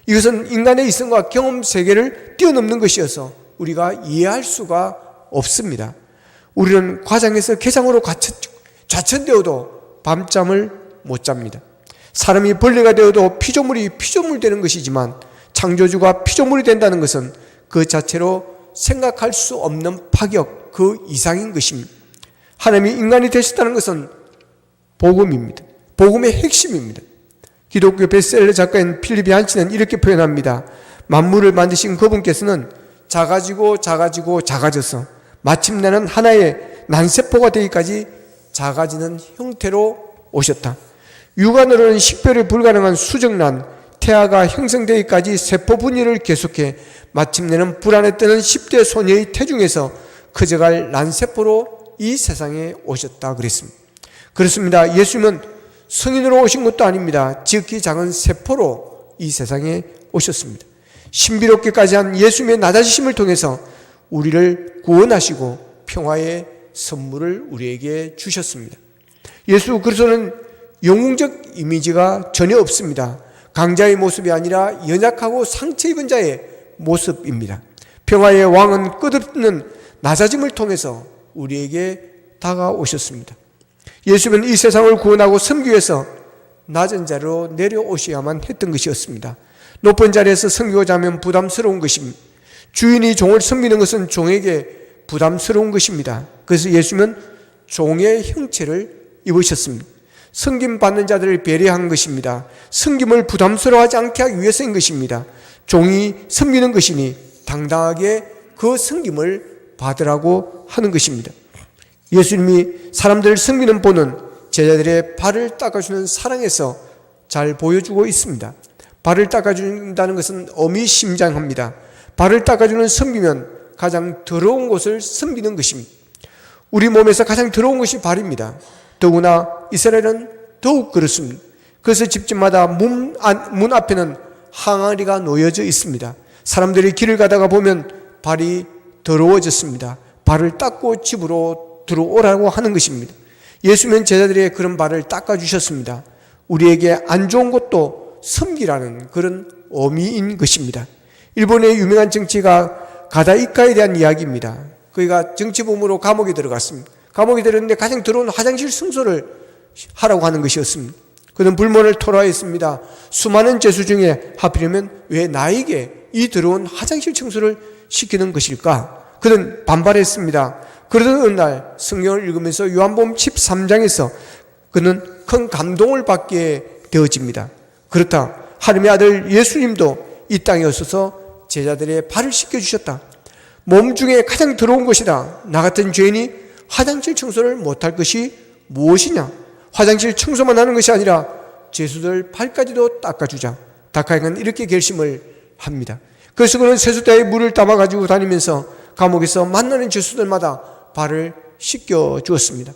이것은 인간의 이성과 경험 세계를 뛰어넘는 것이어서 우리가 이해할 수가 없습니다. 우리는 과장에서 개장으로 좌천되어도 밤잠을 못 잡니다. 사람이 벌레가 되어도 피조물이 피조물 되는 것이지만 창조주가 피조물이 된다는 것은 그 자체로 생각할 수 없는 파격, 그 이상인 것입니다. 하나님이 인간이 되셨다는 것은 복음입니다. 복음의 핵심입니다. 기독교 베스트셀러 작가인 필립 얀치는 이렇게 표현합니다. 만물을 만드신 그분께서는 작아지고 작아져서 마침내는 하나의 난세포가 되기까지 작아지는 형태로 오셨다. 육안으로는 식별이 불가능한 수정란, 태아가 형성되기까지 세포 분열을 계속해 마침내는 불안에 뜨는 10대 소녀의 태중에서 커져갈 난세포로 이 세상에 오셨다 그랬습니다. 그렇습니다. 예수님은 성인으로 오신 것도 아닙니다. 지극히 작은 세포로 이 세상에 오셨습니다. 신비롭게까지 한 예수님의 낮아지심을 통해서 우리를 구원하시고 평화의 선물을 우리에게 주셨습니다. 예수 그리스도는 영웅적 이미지가 전혀 없습니다. 강자의 모습이 아니라 연약하고 상처 입은 자의 모습입니다. 평화의 왕은 끝없는 낮아짐을 통해서 우리에게 다가오셨습니다. 예수님은 이 세상을 구원하고 섬기기 위해서 낮은 자리로 내려오셔야만 했던 것이었습니다. 높은 자리에서 섬기고자 하면 부담스러운 것입니다. 주인이 종을 섬기는 것은 종에게 부담스러운 것입니다. 그래서 예수님은 종의 형체를 입으셨습니다. 섬김받는 자들을 배려한 것입니다. 섬김을 부담스러워하지 않게 하기 위해서인 것입니다. 종이 섬기는 것이니 당당하게 그 섬김을 받으라고 하는 것입니다. 예수님이 사람들을 섬기는 본은 제자들의 발을 닦아주는 사랑에서 잘 보여주고 있습니다. 발을 닦아준다는 것은 어미심장합니다. 발을 닦아주는 섬기면 가장 더러운 곳을 섬기는 것입니다. 우리 몸에서 가장 더러운 것이 발입니다. 더구나 이스라엘은 더욱 그렇습니다. 그래서 집집마다 문 앞에는 항아리가 놓여져 있습니다. 사람들이 길을 가다가 보면 발이 더러워졌습니다. 발을 닦고 집으로 들어오라고 하는 것입니다. 예수님은 제자들의 그런 발을 닦아주셨습니다. 우리에게 안 좋은 것도 섬기라는 그런 의미인 것입니다. 일본의 유명한 정치가 가다이카에 대한 이야기입니다. 그가 정치범으로 감옥에 들어갔습니다. 감옥에 들었는데 가장 더러운 화장실 청소를 하라고 하는 것이었습니다. 그는 불만을 토로하였습니다. 수많은 죄수 중에 하필이면 왜 나에게 이 더러운 화장실 청소를 시키는 것일까? 그는 반발했습니다. 그러던 어느 날 성경을 읽으면서 요한복음 13장에서 그는 큰 감동을 받게 되어집니다. 그렇다. 하나님의 아들 예수님도 이 땅에 오셔서 제자들의 발을 씻겨주셨다. 몸 중에 가장 더러운 것이다. 나 같은 죄인이 화장실 청소를 못할 것이 무엇이냐? 화장실 청소만 하는 것이 아니라 죄수들 발까지도 닦아주자. 다카이는 이렇게 결심을 합니다. 그래서 그는 세숫대에 물을 담아가지고 다니면서 감옥에서 만나는 죄수들마다 발을 씻겨 주었습니다.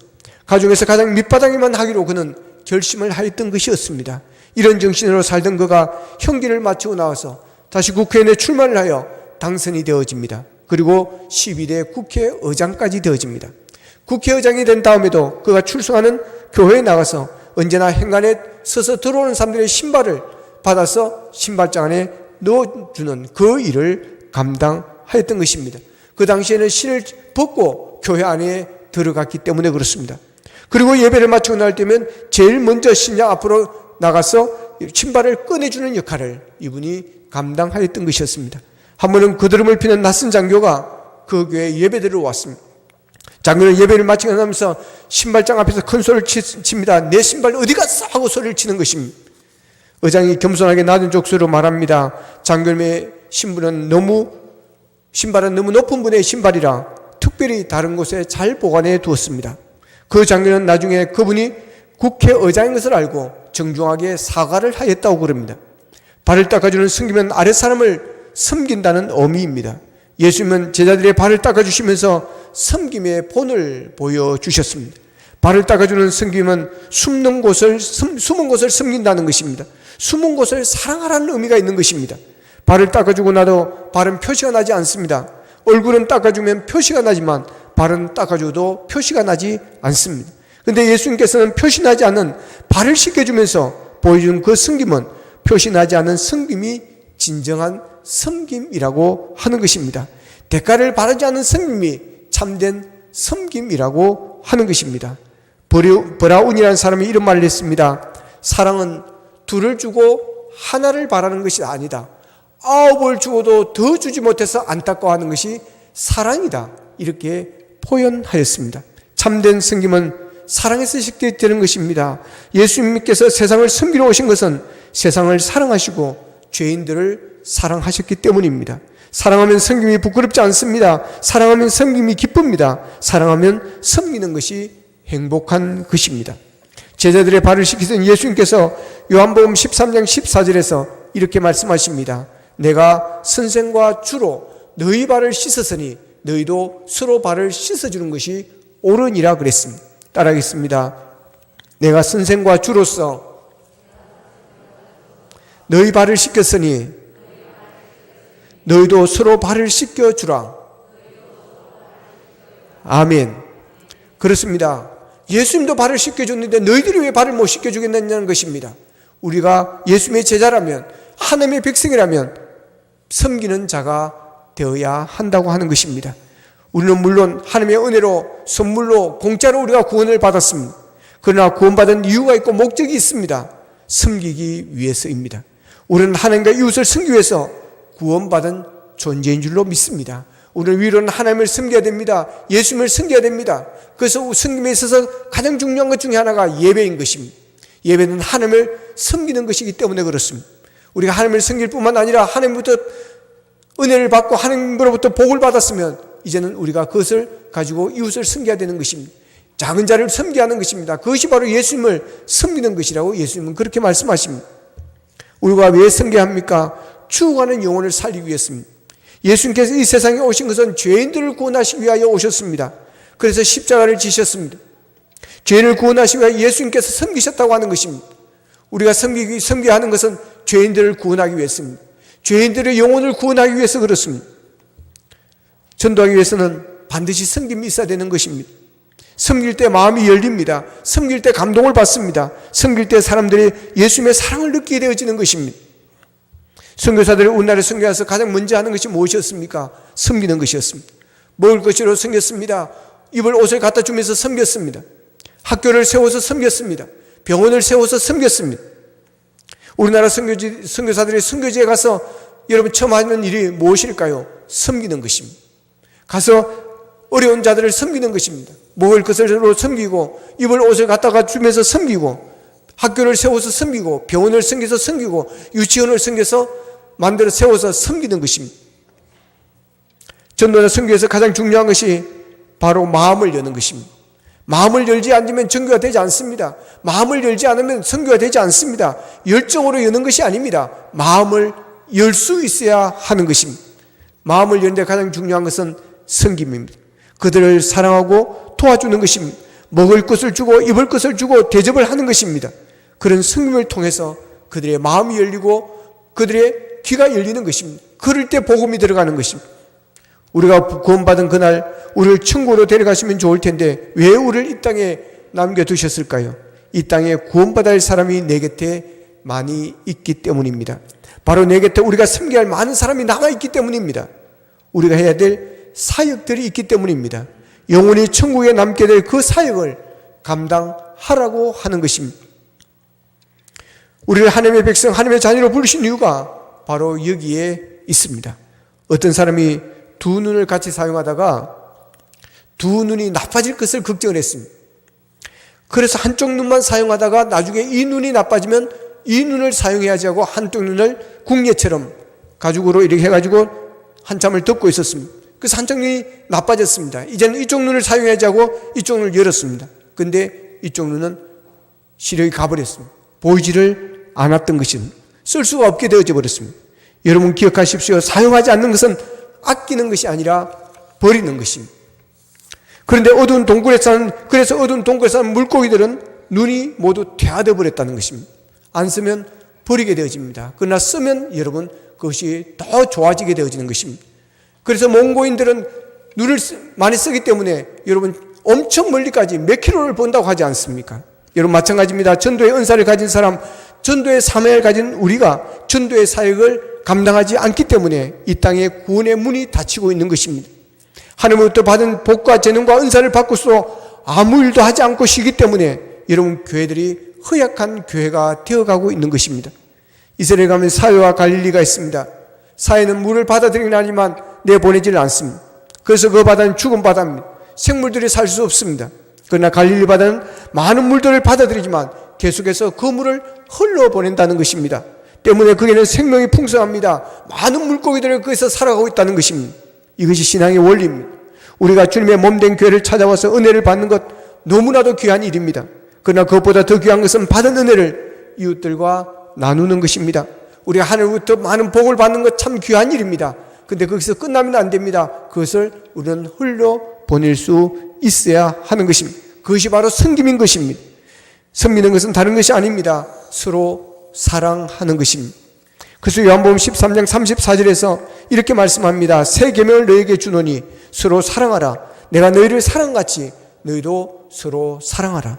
가중에서 가장 밑바닥에만 하기로 그는 결심을 하였던 것이었습니다. 이런 정신으로 살던 그가 형기를 마치고 나와서 다시 국회의원에 출마를 하여 당선이 되어집니다. 그리고 12대 국회의장까지 되어집니다. 국회의장이 된 다음에도 그가 출석하는 교회에 나가서 언제나 행간에 서서 들어오는 사람들의 신발을 받아서 신발장 안에 넣어주는 그 일을 감당하였던 것입니다. 그 당시에는 신을 벗고 교회 안에 들어갔기 때문에 그렇습니다. 그리고 예배를 마치고 나올 때면 제일 먼저 신장 앞으로 나가서 신발을 꺼내주는 역할을 이분이 감당하였던 것이었습니다. 한 번은 그드름을 피는 낯선 장교가 그 교회에 예배드리러 왔습니다. 장교는 예배를 마치고 나면서 신발장 앞에서 큰 소리를 칩니다. 내 신발 어디 갔어? 하고 소리를 치는 것입니다. 의장이 겸손하게 낮은 족소리로 말합니다. 장교님의 신발은 너무 높은 분의 신발이라 특별히 다른 곳에 잘 보관해 두었습니다. 그 장교는 나중에 그분이 국회의장인 것을 알고 정중하게 사과를 하였다고 그럽니다. 발을 닦아주는 섬기면 아랫사람을 섬긴다는 의미입니다. 예수님은 제자들의 발을 닦아주시면서 섬김의 본을 보여주셨습니다. 발을 닦아주는 섬김은 숨은 곳을 섬긴다는 것입니다. 숨은 곳을 사랑하라는 의미가 있는 것입니다. 발을 닦아주고 나도 발은 표시가 나지 않습니다. 얼굴은 닦아주면 표시가 나지만 발은 닦아줘도 표시가 나지 않습니다. 그런데 예수님께서는 표시 나지 않은 발을 씻겨주면서 보여준 그 섬김은 표시 나지 않은 섬김이 진정한 섬김이라고 하는 것입니다. 대가를 바라지 않은 섬김이 참된 섬김이라고 하는 것입니다. 브라운이라는 사람이 이런 말을 했습니다. 사랑은 둘을 주고 하나를 바라는 것이 아니다. 9을 주고도 더 주지 못해서 안타까워하는 것이 사랑이다. 이렇게 표현하였습니다. 참된 섬김은 사랑에서 시작되는 것입니다. 예수님께서 세상을 섬기러 오신 것은 세상을 사랑하시고 죄인들을 사랑하셨기 때문입니다. 사랑하면 섬김이 부끄럽지 않습니다. 사랑하면 섬김이 기쁩니다. 사랑하면 섬기는 것이 행복한 것입니다. 제자들의 발을 씻기신 예수님께서 요한복음 13장 14절에서 이렇게 말씀하십니다. 내가 선생과 주로 너희 발을 씻었으니 너희도 서로 발을 씻어주는 것이 옳으니라 그랬습니다. 따라하겠습니다. 내가 선생과 주로서 너희 발을 씻겼으니 너희도 서로 발을 씻겨주라. 아멘. 그렇습니다. 예수님도 발을 씻겨줬는데 너희들이 왜 발을 못 씻겨주겠느냐는 것입니다. 우리가 예수님의 제자라면, 하나님의 백성이라면 섬기는 자가 되어야 한다고 하는 것입니다. 우리는 물론 하나님의 은혜로, 선물로, 공짜로 우리가 구원을 받았습니다. 그러나 구원받은 이유가 있고 목적이 있습니다. 섬기기 위해서입니다. 우리는 하나님과 이웃을 섬기기 위해서 구원받은 존재인 줄로 믿습니다. 우리는 위로는 하나님을 섬겨야 됩니다. 예수님을 섬겨야 됩니다. 그래서 섬김에 있어서 가장 중요한 것 중에 하나가 예배인 것입니다. 예배는 하나님을 섬기는 것이기 때문에 그렇습니다. 우리가 하나님을 섬길 뿐만 아니라 하나님부터 은혜를 받고 하나님으로부터 복을 받았으면 이제는 우리가 그것을 가지고 이웃을 섬겨야 되는 것입니다. 작은 자를 섬겨야 하는 것입니다. 그것이 바로 예수님을 섬기는 것이라고 예수님은 그렇게 말씀하십니다. 우리가 왜 섬겨야 합니까? 죽어가는 영혼을 살리기 위해서입니다. 예수님께서 이 세상에 오신 것은 죄인들을 구원하시기 위하여 오셨습니다. 그래서 십자가를 지셨습니다. 죄인을 구원하시기 위하여 예수님께서 섬기셨다고 하는 것입니다. 우리가 섬겨야 하는 것은 죄인들을 구원하기 위해서입니다. 죄인들의 영혼을 구원하기 위해서 그렇습니다. 전도하기 위해서는 반드시 섬김이 있어야 되는 것입니다. 섬길 때 마음이 열립니다. 섬길 때 감동을 받습니다. 섬길 때 사람들이 예수님의 사랑을 느끼게 되어지는 것입니다. 선교사들이 우리나라에 선교해서 가장 먼저 하는 것이 무엇이었습니까? 섬기는 것이었습니다. 먹을 것으로 섬겼습니다. 입을 옷을 갖다 주면서 섬겼습니다. 학교를 세워서 섬겼습니다. 병원을 세워서 섬겼습니다. 우리나라 선교사들이 선교지에 가서 여러분 처음 하는 일이 무엇일까요? 섬기는 것입니다. 가서 어려운 자들을 섬기는 것입니다. 먹을 것으로 섬기고 입을 옷을 갖다가 주면서 섬기고 학교를 세워서 섬기고 병원을 섬겨서 섬기고 유치원을 섬겨서 만들어 세워서 섬기는 것입니다. 전도나 선교에서 가장 중요한 것이 바로 마음을 여는 것입니다. 마음을 열지 않으면 전교가 되지 않습니다. 마음을 열지 않으면 선교가 되지 않습니다. 열정으로 여는 것이 아닙니다. 마음을 열 수 있어야 하는 것입니다. 마음을 여는데 가장 중요한 것은 섬김입니다. 그들을 사랑하고 도와주는 것입니다. 먹을 것을 주고 입을 것을 주고 대접을 하는 것입니다. 그런 섬김을 통해서 그들의 마음이 열리고 그들의 귀가 열리는 것입니다. 그럴 때 복음이 들어가는 것입니다. 우리가 구원받은 그날 우리를 천국으로 데려가시면 좋을 텐데 왜 우리를 이 땅에 남겨두셨을까요? 이 땅에 구원받아야 할 사람이 내 곁에 많이 있기 때문입니다. 바로 내 곁에 우리가 섬겨야 할 많은 사람이 남아있기 때문입니다. 우리가 해야 될 사역들이 있기 때문입니다. 영원히 천국에 남게 될 그 사역을 감당하라고 하는 것입니다. 우리를 하나님의 백성, 하나님의 자녀로 부르신 이유가 바로 여기에 있습니다. 어떤 사람이 두 눈을 같이 사용하다가 두 눈이 나빠질 것을 걱정을 했습니다. 그래서 한쪽 눈만 사용하다가 나중에 이 눈이 나빠지면 이 눈을 사용해야지 하고 한쪽 눈을 궁예처럼 가죽으로 이렇게 해가지고 한참을 덮고 있었습니다. 그래서 한쪽 눈이 나빠졌습니다. 이제는 이쪽 눈을 사용해야지 하고 이쪽 눈을 열었습니다. 근데 이쪽 눈은 시력이 가버렸습니다. 보이지를 않았던 것입니다. 쓸 수가 없게 되어져 버렸습니다. 여러분 기억하십시오. 사용하지 않는 것은 아끼는 것이 아니라 버리는 것입니다. 그런데 어두운 동굴에 사는, 그래서 어두운 동굴에 사는 물고기들은 눈이 모두 퇴화되어 버렸다는 것입니다. 안 쓰면 버리게 되어집니다. 그러나 쓰면 여러분 그것이 더 좋아지게 되어지는 것입니다. 그래서 몽고인들은 눈을 많이 쓰기 때문에 여러분 엄청 멀리까지 몇 킬로를 본다고 하지 않습니까? 여러분 마찬가지입니다. 전도의 은사를 가진 사람, 전도의 사명을 가진 우리가 전도의 사역을 감당하지 않기 때문에 이 땅에 구원의 문이 닫히고 있는 것입니다. 하나님으로부터 받은 복과 재능과 은사를 받고서 아무 일도 하지 않고 쉬기 때문에 여러분 교회들이 허약한 교회가 되어가고 있는 것입니다. 이스라엘 가면 사회와 갈릴리가 있습니다. 사회는 물을 받아들이긴 하지만 내보내지는 않습니다. 그래서 그 바다는 죽은 바다입니다. 생물들이 살 수 없습니다. 그러나 갈릴리 바다는 많은 물들을 받아들이지만 계속해서 그 물을 흘러보낸다는 것입니다. 때문에 거기는 생명이 풍성합니다. 많은 물고기들이 거기서 살아가고 있다는 것입니다. 이것이 신앙의 원리입니다. 우리가 주님의 몸된 교회를 찾아와서 은혜를 받는 것 너무나도 귀한 일입니다. 그러나 그것보다 더 귀한 것은 받은 은혜를 이웃들과 나누는 것입니다. 우리가 하늘로부터 많은 복을 받는 것 참 귀한 일입니다. 근데 거기서 끝나면 안 됩니다. 그것을 우리는 흘려보낼 수 있어야 하는 것입니다. 그것이 바로 섬김인 것입니다. 섬기는 것은 다른 것이 아닙니다. 서로 사랑하는 것입니다. 그래서 요한복음 13장 34절에서 이렇게 말씀합니다. 새 계명을 너희에게 주노니 서로 사랑하라. 내가 너희를 사랑같이 너희도 서로 사랑하라.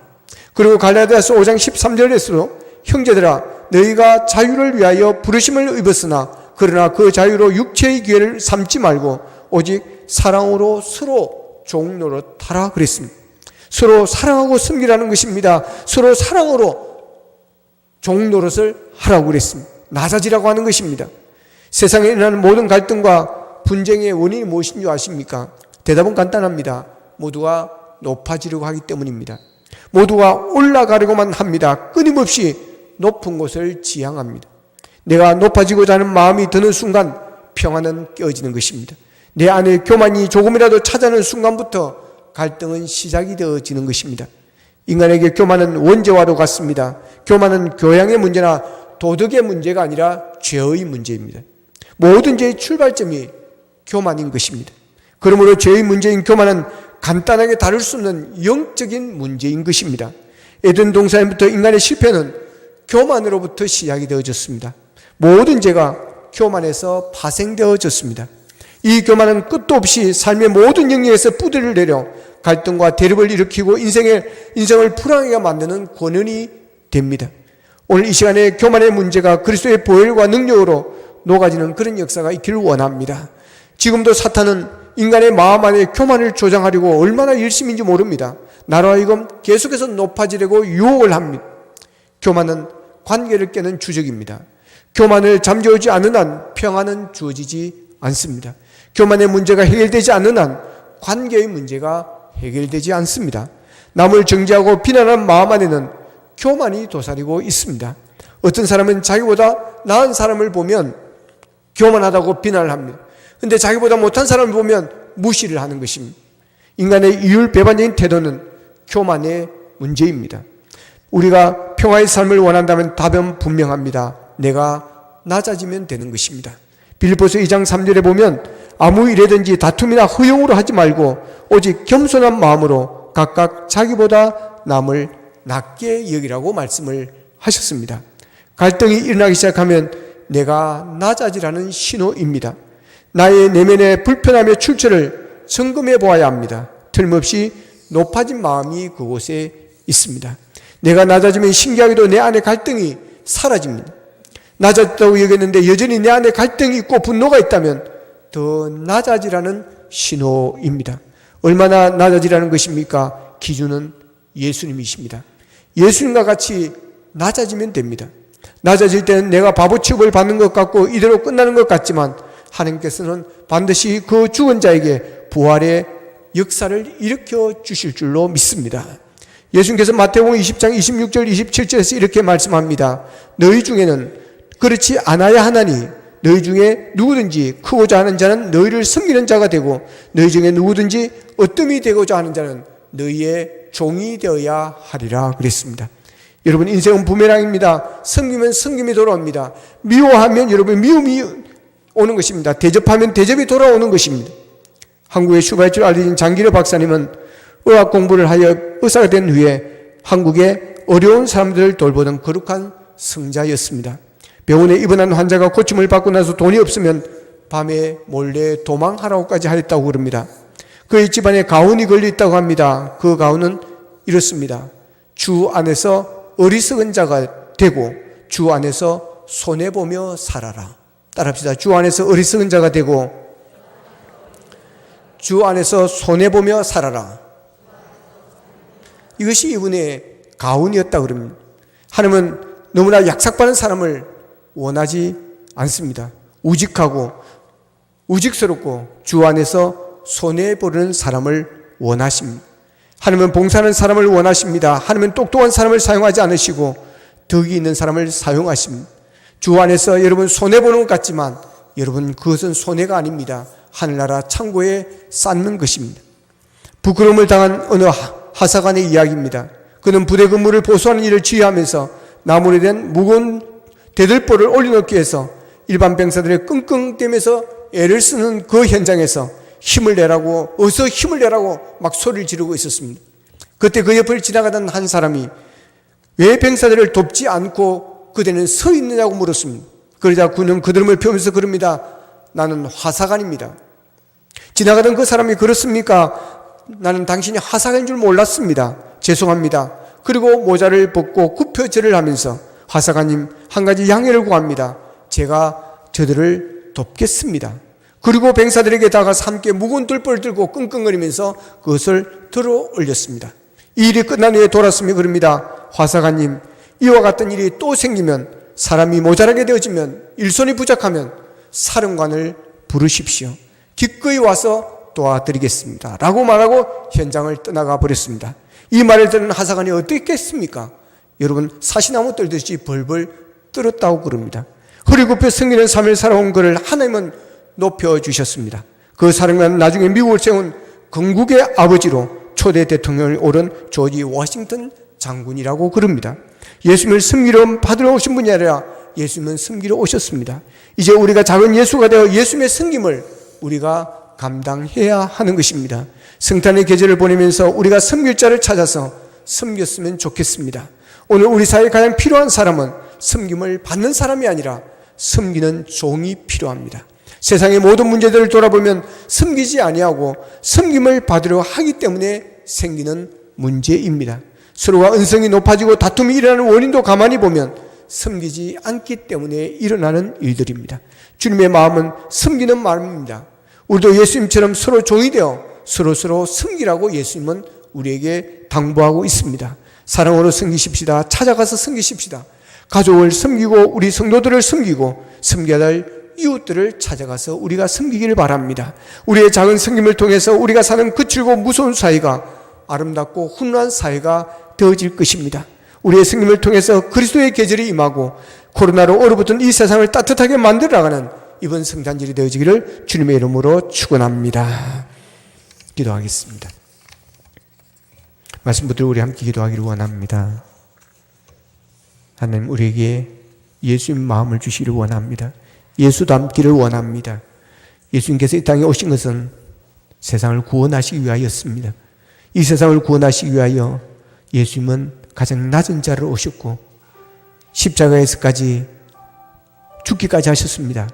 그리고 갈라디아서 5장 13절에서도 형제들아 너희가 자유를 위하여 부르심을 입었으나 그러나 그 자유로 육체의 기회를 삼지 말고 오직 사랑으로 서로 종노릇하라 그랬습니다. 서로 사랑하고 섬기라는 것입니다. 서로 사랑으로 종노릇을 하라고 그랬습니다. 낮아지라고 하는 것입니다. 세상에 일어나는 모든 갈등과 분쟁의 원인이 무엇인 줄 아십니까? 대답은 간단합니다. 모두가 높아지려고 하기 때문입니다. 모두가 올라가려고만 합니다. 끊임없이 높은 곳을 지향합니다. 내가 높아지고자 하는 마음이 드는 순간 평안은 깨어지는 것입니다. 내 안에 교만이 조금이라도 찾아오는 순간부터 갈등은 시작이 되어지는 것입니다. 인간에게 교만은 원죄와도 같습니다. 교만은 교양의 문제나 도덕의 문제가 아니라 죄의 문제입니다. 모든 죄의 출발점이 교만인 것입니다. 그러므로 죄의 문제인 교만은 간단하게 다룰 수 없는 영적인 문제인 것입니다. 에덴 동산부터 인간의 실패는 교만으로부터 시작이 되어졌습니다. 모든 죄가 교만에서 파생되어졌습니다. 이 교만은 끝도 없이 삶의 모든 영역에서 뿌리를 내려 갈등과 대립을 일으키고 인생을 불안하게 만드는 권원이 됩니다. 오늘 이 시간에 교만의 문제가 그리스도의 보혈과 능력으로 녹아지는 그런 역사가 있기를 원합니다. 지금도 사탄은 인간의 마음 안에 교만을 조장하려고 얼마나 열심인지 모릅니다. 나로 하여금 계속해서 높아지려고 유혹을 합니다. 교만은 관계를 깨는 주적입니다. 교만을 잠재우지 않는 한 평안은 주어지지 않습니다. 교만의 문제가 해결되지 않는 한 관계의 문제가 해결되지 않습니다. 남을 정죄하고 비난하는 마음 안에는 교만이 도사리고 있습니다. 어떤 사람은 자기보다 나은 사람을 보면 교만하다고 비난을 합니다. 그런데 자기보다 못한 사람을 보면 무시를 하는 것입니다. 인간의 이율배반적인 태도는 교만의 문제입니다. 우리가 평화의 삶을 원한다면 답은 분명합니다. 내가 낮아지면 되는 것입니다. 빌립보서 2장 3절에 보면 아무 일에든지 다툼이나 허용으로 하지 말고 오직 겸손한 마음으로 각각 자기보다 남을 낮게 여기라고 말씀을 하셨습니다. 갈등이 일어나기 시작하면 내가 낮아지라는 신호입니다. 나의 내면의 불편함의 출처를 점검해 보아야 합니다. 틀림없이 높아진 마음이 그곳에 있습니다. 내가 낮아지면 신기하게도 내 안에 갈등이 사라집니다. 낮아졌다고 여겼는데 여전히 내 안에 갈등이 있고 분노가 있다면 더 낮아지라는 신호입니다. 얼마나 낮아지라는 것입니까? 기준은 예수님이십니다. 예수님과 같이 낮아지면 됩니다. 낮아질 때는 내가 바보 취급을 받는 것 같고 이대로 끝나는 것 같지만 하나님께서는 반드시 그 죽은 자에게 부활의 역사를 일으켜 주실 줄로 믿습니다. 예수님께서 마태복음 20장 26절 27절에서 이렇게 말씀합니다. 너희 중에는 그렇지 않아야 하나니 너희 중에 누구든지 크고자 하는 자는 너희를 섬기는 자가 되고 너희 중에 누구든지 어뜸이 되고자 하는 자는 너희의 종이 되어야 하리라 그랬습니다. 여러분 인생은 부메랑입니다. 섬기면 섬김이 돌아옵니다. 미워하면 여러분 미움이 오는 것입니다. 대접하면 대접이 돌아오는 것입니다. 한국의 슈바이처를 알려진 장기려 박사님은 의학 공부를 하여 의사가 된 후에 한국의 어려운 사람들을 돌보던 거룩한 성자였습니다. 병원에 입원한 환자가 고침을 받고 나서 돈이 없으면 밤에 몰래 도망하라고까지 하였다고 그럽니다. 그의 집안에 가훈이 걸려있다고 합니다. 그 가훈은 이렇습니다. 주 안에서 어리석은 자가 되고 주 안에서 손해보며 살아라. 따라합시다. 주 안에서 어리석은 자가 되고 주 안에서 손해보며 살아라. 이것이 이분의 가훈이었다고 그럽니다. 하나님은 너무나 약삭빠른 사람을 원하지 않습니다. 우직하고 우직스럽고 주 안에서 손해보는 사람을 원하십니다. 하나님은 봉사하는 사람을 원하십니다. 하나님은 똑똑한 사람을 사용하지 않으시고 덕이 있는 사람을 사용하십니다. 주 안에서 여러분 손해보는 것 같지만 여러분 그것은 손해가 아닙니다. 하늘나라 창고에 쌓는 것입니다. 부끄러움을 당한 어느 하사관의 이야기입니다. 그는 부대 근무를 보수하는 일을 지휘하면서 나무에 된 무거운 대들보를 올려놓기 위해서 일반 병사들의 끙끙대면서 애를 쓰는 그 현장에서 힘을 내라고, 어서 힘을 내라고 막 소리를 지르고 있었습니다. 그때 그 옆을 지나가던 한 사람이 왜 병사들을 돕지 않고 그대는 서 있느냐고 물었습니다. 그러자 그는 그들을 펴면서 그럽니다. 나는 화사관입니다. 지나가던 그 사람이 그렇습니까? 나는 당신이 화사관인 줄 몰랐습니다. 죄송합니다. 그리고 모자를 벗고 굽혀 절을 하면서 화사관님 한 가지 양해를 구합니다. 제가 저들을 돕겠습니다. 그리고 병사들에게 다가가서 함께 무거운 들보를 들고 끙끙거리면서 그것을 들어 올렸습니다. 이 일이 끝난 후에 돌았으며 그럽니다. 화사관님, 이와 같은 일이 또 생기면, 사람이 모자라게 되어지면, 일손이 부족하면 사령관을 부르십시오. 기꺼이 와서 도와드리겠습니다. 라고 말하고 현장을 떠나가 버렸습니다. 이 말을 듣는 하사관이 어떻겠습니까? 여러분, 사시나무 떨듯이 벌벌 떨었다고 그럽니다. 허리 굽혀 승리는 삶을 살아온 그를 하나님은 높여주셨습니다. 그 사령관은 나중에 미국을 세운 건국의 아버지로 초대 대통령을 오른 조지 워싱턴 장군이라고 그럽니다. 예수님을 섬기러 받으러 오신 분이 아니라 예수님은 섬기러 오셨습니다. 이제 우리가 작은 예수가 되어 예수님의 섬김을 우리가 감당해야 하는 것입니다. 성탄의 계절을 보내면서 우리가 섬길 자를 찾아서 섬겼으면 좋겠습니다. 오늘 우리 사회에 가장 필요한 사람은 섬김을 받는 사람이 아니라 섬기는 종이 필요합니다. 세상의 모든 문제들을 돌아보면 섬기지 아니하고 섬김을 받으려 하기 때문에 생기는 문제입니다. 서로가 언성이 높아지고 다툼이 일어나는 원인도 가만히 보면 섬기지 않기 때문에 일어나는 일들입니다. 주님의 마음은 섬기는 마음입니다. 우리도 예수님처럼 서로 종이 되어 서로 섬기라고 예수님은 우리에게 당부하고 있습니다. 사랑으로 섬기십시다. 찾아가서 섬기십시다. 가족을 섬기고 우리 성도들을 섬기고 섬겨야 할 이웃들을 찾아가서 우리가 섬기기를 바랍니다. 우리의 작은 섬김을 통해서 우리가 사는 거칠고 무서운 사회가 아름답고 훈훈한 사회가 되어질 것입니다. 우리의 섬김을 통해서 그리스도의 계절이 임하고 코로나로 얼어붙은 이 세상을 따뜻하게 만들어 나가는 이번 성탄절이 되어지기를 주님의 이름으로 축원합니다. 기도하겠습니다. 말씀 붙들고 우리 함께 기도하기를 원합니다. 하나님, 우리에게 예수님 마음을 주시기를 원합니다. 예수 닮기를 원합니다. 예수님께서 이 땅에 오신 것은 세상을 구원하시기 위하였습니다. 이 세상을 구원하시기 위하여 예수님은 가장 낮은 자를 오셨고 십자가에서까지 죽기까지 하셨습니다.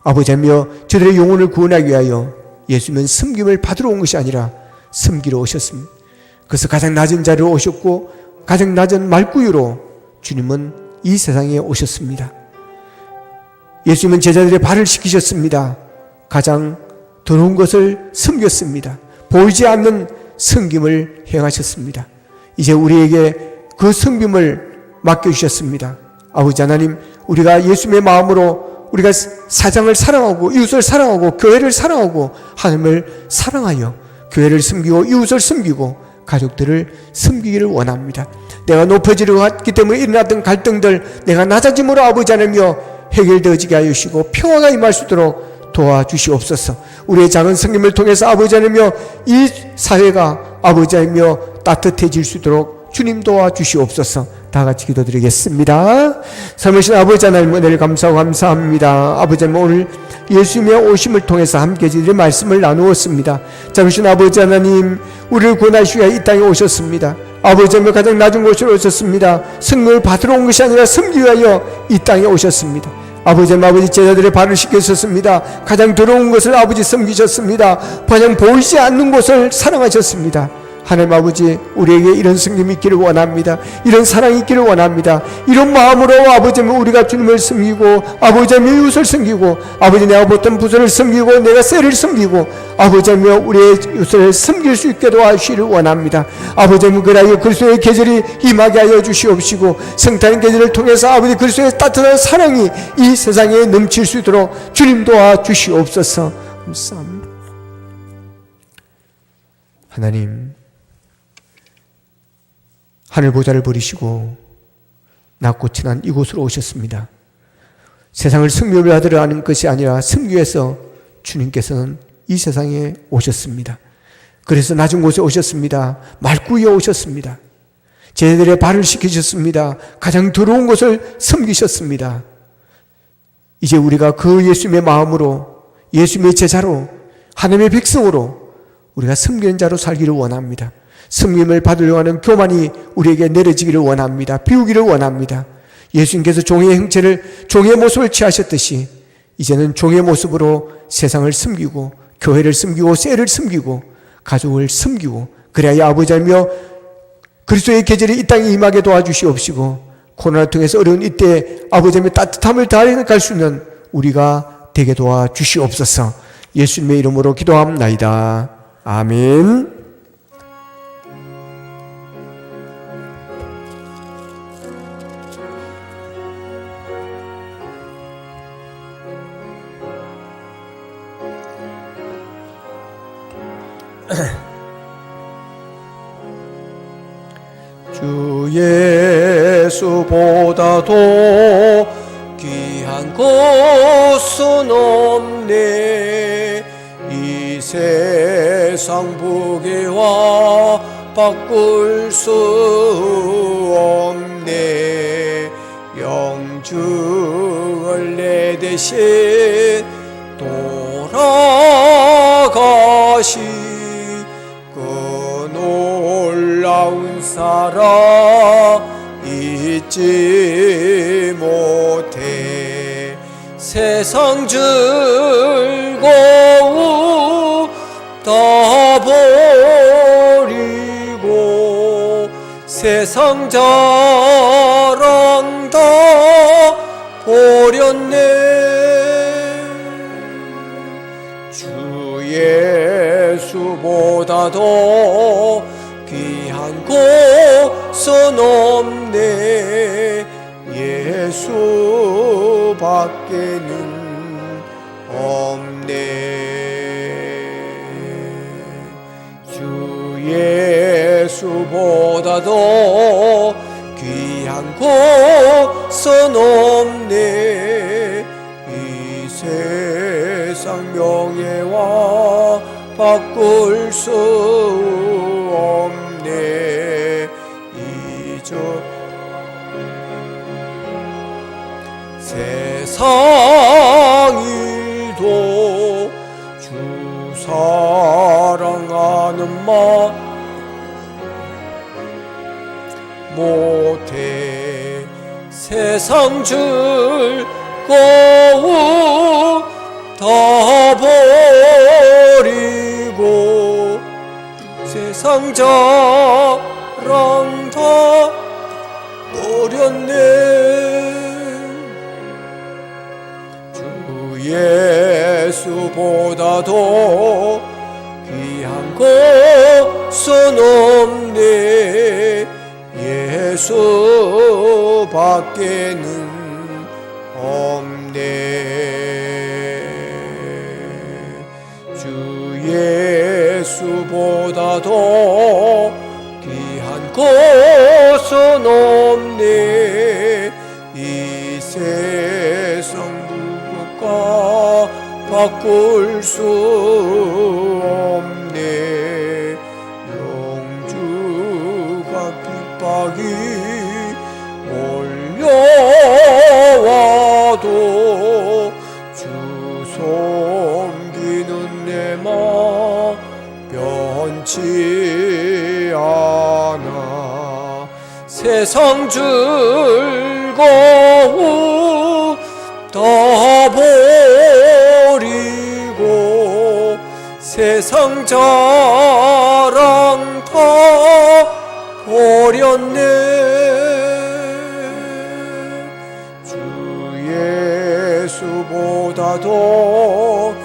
아버지며 저들의 영혼을 구원하기 위하여 예수님은 섬김을 받으러 온 것이 아니라 섬기러 오셨습니다. 그래서 가장 낮은 자리로 오셨고 가장 낮은 말구유로 주님은 이 세상에 오셨습니다. 예수님은 제자들의 발을 씻기셨습니다. 가장 더러운 것을 섬겼습니다. 보이지 않는 섬김을 행하셨습니다. 이제 우리에게 그 섬김을 맡겨주셨습니다. 아버지 하나님, 우리가 예수님의 마음으로 우리가 사장을 사랑하고 이웃을 사랑하고 교회를 사랑하고 하나님을 사랑하여 교회를 섬기고 이웃을 섬기고 가족들을 섬기기를 원합니다. 내가 높아지려고 했기 때문에 일어났던 갈등들 내가 낮아짐으로 아버지 하나님이여 해결되어지게 하여 주시고 평화가 임할 수 있도록 도와주시옵소서. 우리의 작은 섬김을 통해서 아버지 하나님이여 이 사회가 아버지 하나님이여 따뜻해질 수 있도록 주님 도와주시옵소서. 다 같이 기도드리겠습니다. 살아계신 아버지 하나님, 은혜를 감사하고 감사합니다. 아버지 하나님, 오늘 예수님의 오심을 통해서 함께 저희들의 말씀을 나누었습니다. 살아계신 아버지 하나님, 우리를 구원하시기 위해 이 땅에 오셨습니다. 아버지 하나님, 가장 낮은 곳으로 오셨습니다. 승리를 받으러 온 것이 아니라 섬기기 위하여 이 땅에 오셨습니다. 아버지 하나님, 아버지 제자들의 발을 씻기셨습니다. 가장 더러운 것을 아버지 섬기셨습니다. 가장 보이지 않는 곳을 사랑하셨습니다. 하나님 아버지, 우리에게 이런 승림이 있기를 원합니다. 이런 사랑이 있기를 원합니다. 이런 마음으로 아버지 우리가 주님을 섬기고 아버지 이웃을 섬기고 아버지 내가 보던 부서를 섬기고 내가 셀을 섬기고 아버지 우리의 이웃을 섬길 수 있게 도와주시기를 원합니다. 아버지 그라여 그리스도의 계절이 임하게 하여 주시옵시고 성탄의 계절을 통해서 아버지 그리스도의 따뜻한 사랑이 이 세상에 넘칠 수 있도록 주님 도와주시옵소서. 감사합니다. 하나님, 하늘 보좌를 버리시고 낮고 친한 이곳으로 오셨습니다. 세상을 승리를 하려 하는 것이 아니라 승리 위해서 주님께서는 이 세상에 오셨습니다. 그래서 낮은 곳에 오셨습니다. 맑고 위에 오셨습니다. 제자들의 발을 씻기셨습니다. 가장 더러운 곳을 섬기셨습니다. 이제 우리가 그 예수님의 마음으로, 예수님의 제자로, 하나님의 백성으로 우리가 섬기는 자로 살기를 원합니다. 섬김을 받으려고 하는 교만이 우리에게 내려지기를 원합니다. 비우기를 원합니다. 예수님께서 종의 형체를, 종의 모습을 취하셨듯이 이제는 종의 모습으로 세상을 섬기고 교회를 섬기고 셀을 섬기고 가족을 섬기고, 그래야 아버지이며 그리스도의 계절이 이 땅에 임하게 도와주시옵시고, 코로나를 통해서 어려운 이때 아버지의 따뜻함을 다해 갈 수 있는 우리가 되게 도와주시옵소서. 예수님의 이름으로 기도합나이다. 아멘. 주 예수보다도 귀한 곳은 없네. 이 세상 부귀와 바꿀 수 없네. 영주를 내 대신 돌아가시 그 놀라운 사랑 잊지 못해. 세상 즐거움 다 버리고 세상 자랑 다 버렸네. 주 예수보다도 귀한 곳은 없네. 예수밖에는 없네. 주 예수보다도 귀한 곳은 없네. 이 세상 명예와 바꿀 수 없네. 이저 세상 일도 주 사랑하는 마 못해. 세상 즐거움 다 버리고 세상 자랑 다 버렸네. 주 예수보다도 귀한 곳은 없네. 예수밖에는 없네. 주 예수보다도 귀한 곳은 없네. 이 세상 무엇과 바꿀 수 없네. 영주가 핍박이 몰려와도 주 섬기는 내 맘 변치 않아. 세상 즐거움 다 버리고 세상 자랑 다 버렸네. 주 예수보다도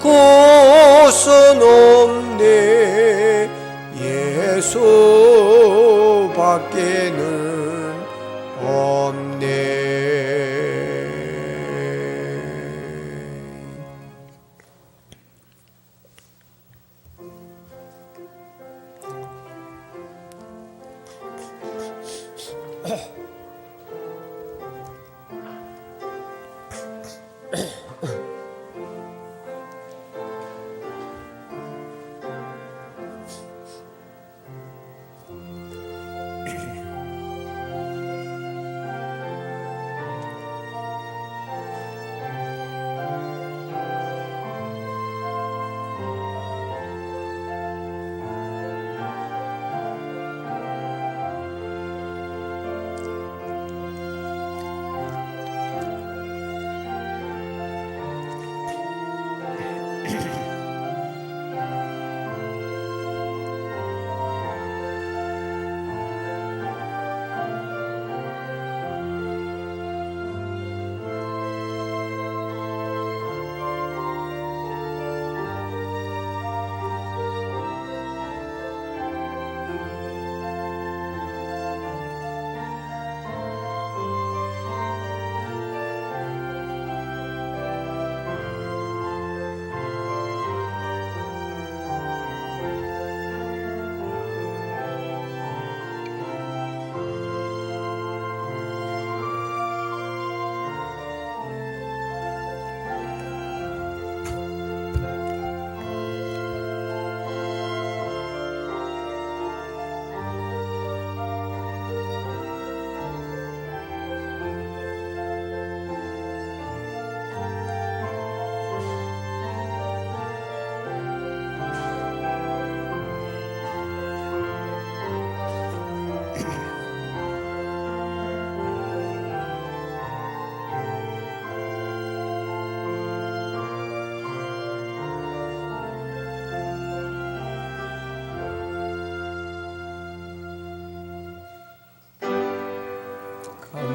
곳은 없네. 예수밖에는 없네.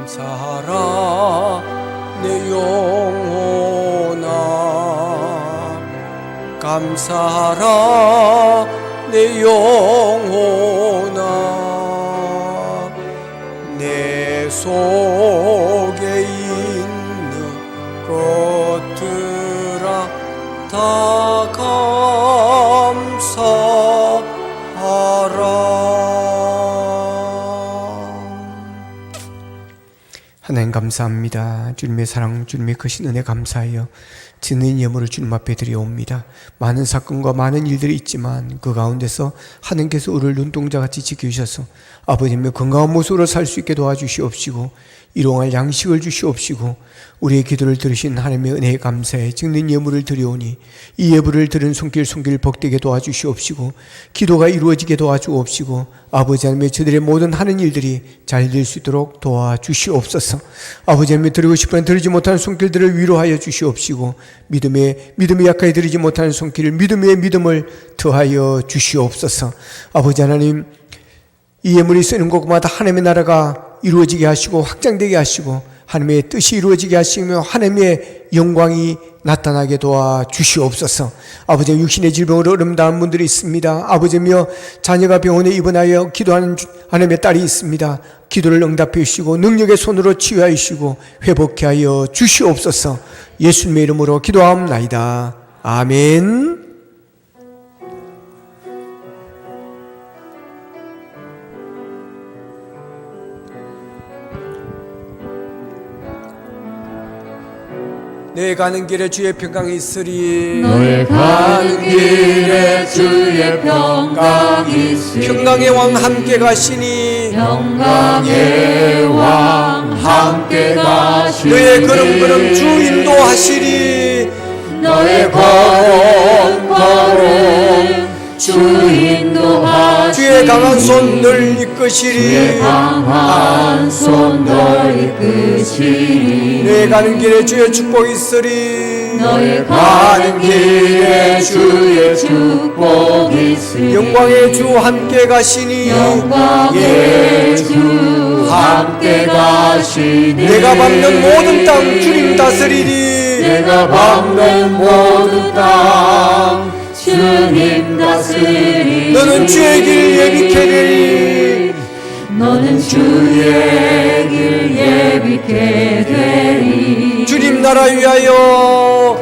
감사하라 내 영혼아, 감사하라 내 영혼아, 내 속에 있는 것들아 다 하나님 감사합니다. 주님의 사랑, 주님의 크신 은혜 감사하여 드는 예물을 주님 앞에 드려옵니다. 많은 사건과 많은 일들이 있지만 그 가운데서 하나님께서 우리를 눈동자같이 지켜주셔서 아버님의 건강한 모습으로 살 수 있게 도와주시옵시고 일용할 양식을 주시옵시고 우리의 기도를 들으신 하나님의 은혜에 감사해 찍는 예물을 드려오니 이 예물을 들은 손길 복되게 도와주시옵시고 기도가 이루어지게 도와주옵시고 아버지 하나님의 저들의 모든 하는 일들이 잘 될 수 있도록 도와주시옵소서. 아버지 하나님의 드리고 싶은 드리지 못하는 손길들을 위로하여 주시옵시고 믿음이 약하게 드리지 못하는 손길을 믿음의 믿음을 더하여 주시옵소서. 아버지 하나님, 이 예물이 쓰는 곳마다 하나님의 나라가 이루어지게 하시고 확장되게 하시고 하나님의 뜻이 이루어지게 하시며 하나님의 영광이 나타나게 도와주시옵소서. 아버지, 육신의 질병으로 어려움당한 분들이 있습니다. 아버지며 자녀가 병원에 입원하여 기도하는 하나님의 딸이 있습니다. 기도를 응답해 주시고 능력의 손으로 치유하여 주시고 회복해 하여 주시옵소서. 예수님의 이름으로 기도하옵나이다. 아멘. 내 가는 길에 주의 평강이 있으리. 너의 가는 길에 주의 평강이 있으리. 평강의 왕 함께 가시니 평강의 왕 함께 가시니. 너의 걸음걸음 주 인도하시리. 너의 걸음걸음 주 인도하시니. 주의 강한 손 널 이끄시리. 주의 강한 손 널 이끄시리. 내 가는 길에 주의 축복이 있으리. 너의 가는 길에 주의 축복이 있으리. 영광의 주 함께 가시니 영광의 주 함께 가시니. 내가 밟는 모든 땅 주님 다스리리. 내가 밟는 모든 땅 주님 다스리리. 너는 주의 길 예비케 되리. 너는 주의 길 예비케 되리. 주님 나라 위하여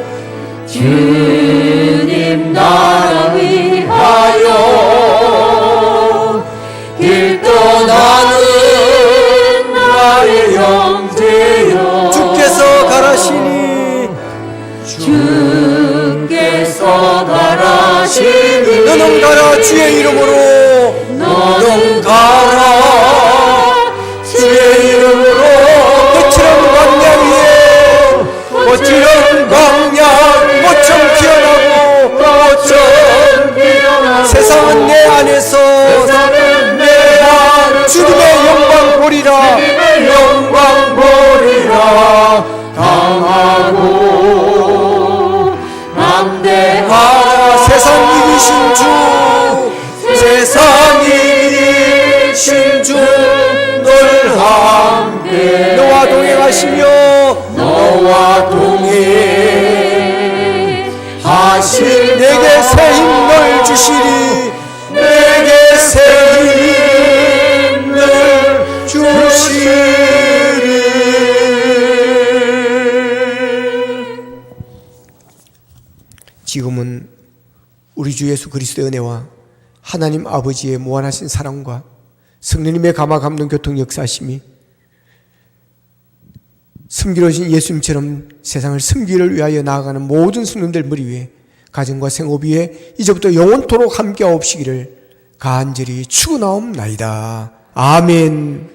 주님 나라 위하여 길 떠나는 나의 형제여. 주께서 가라시니 너는 가라 주의 이름으로 너는 가라 주의 이름으로 거칠은 광야 위에 거칠은 광야 모처럼 피어나고 세상은 내 안에서 주님의 영광 보리라 영광 보리라 강하고 담대하라 세상 이기신 주 세상 이기신 주 늘 함께 너와 동행하시며 너와 동행하실 내게 새 힘을 주시리 내게 새 힘을 주시리. 지금은 우리 주 예수 그리스도의 은혜와 하나님 아버지의 무한하신 사랑과 성령님의 감화 감동 교통 역사하심이 섬기로신 예수님처럼 세상을 섬기를 위하여 나아가는 모든 성도들 머리 위에 가정과 생업 위에 이제부터 영원토록 함께하옵시기를 간절히 축원하옵나이다. 아멘.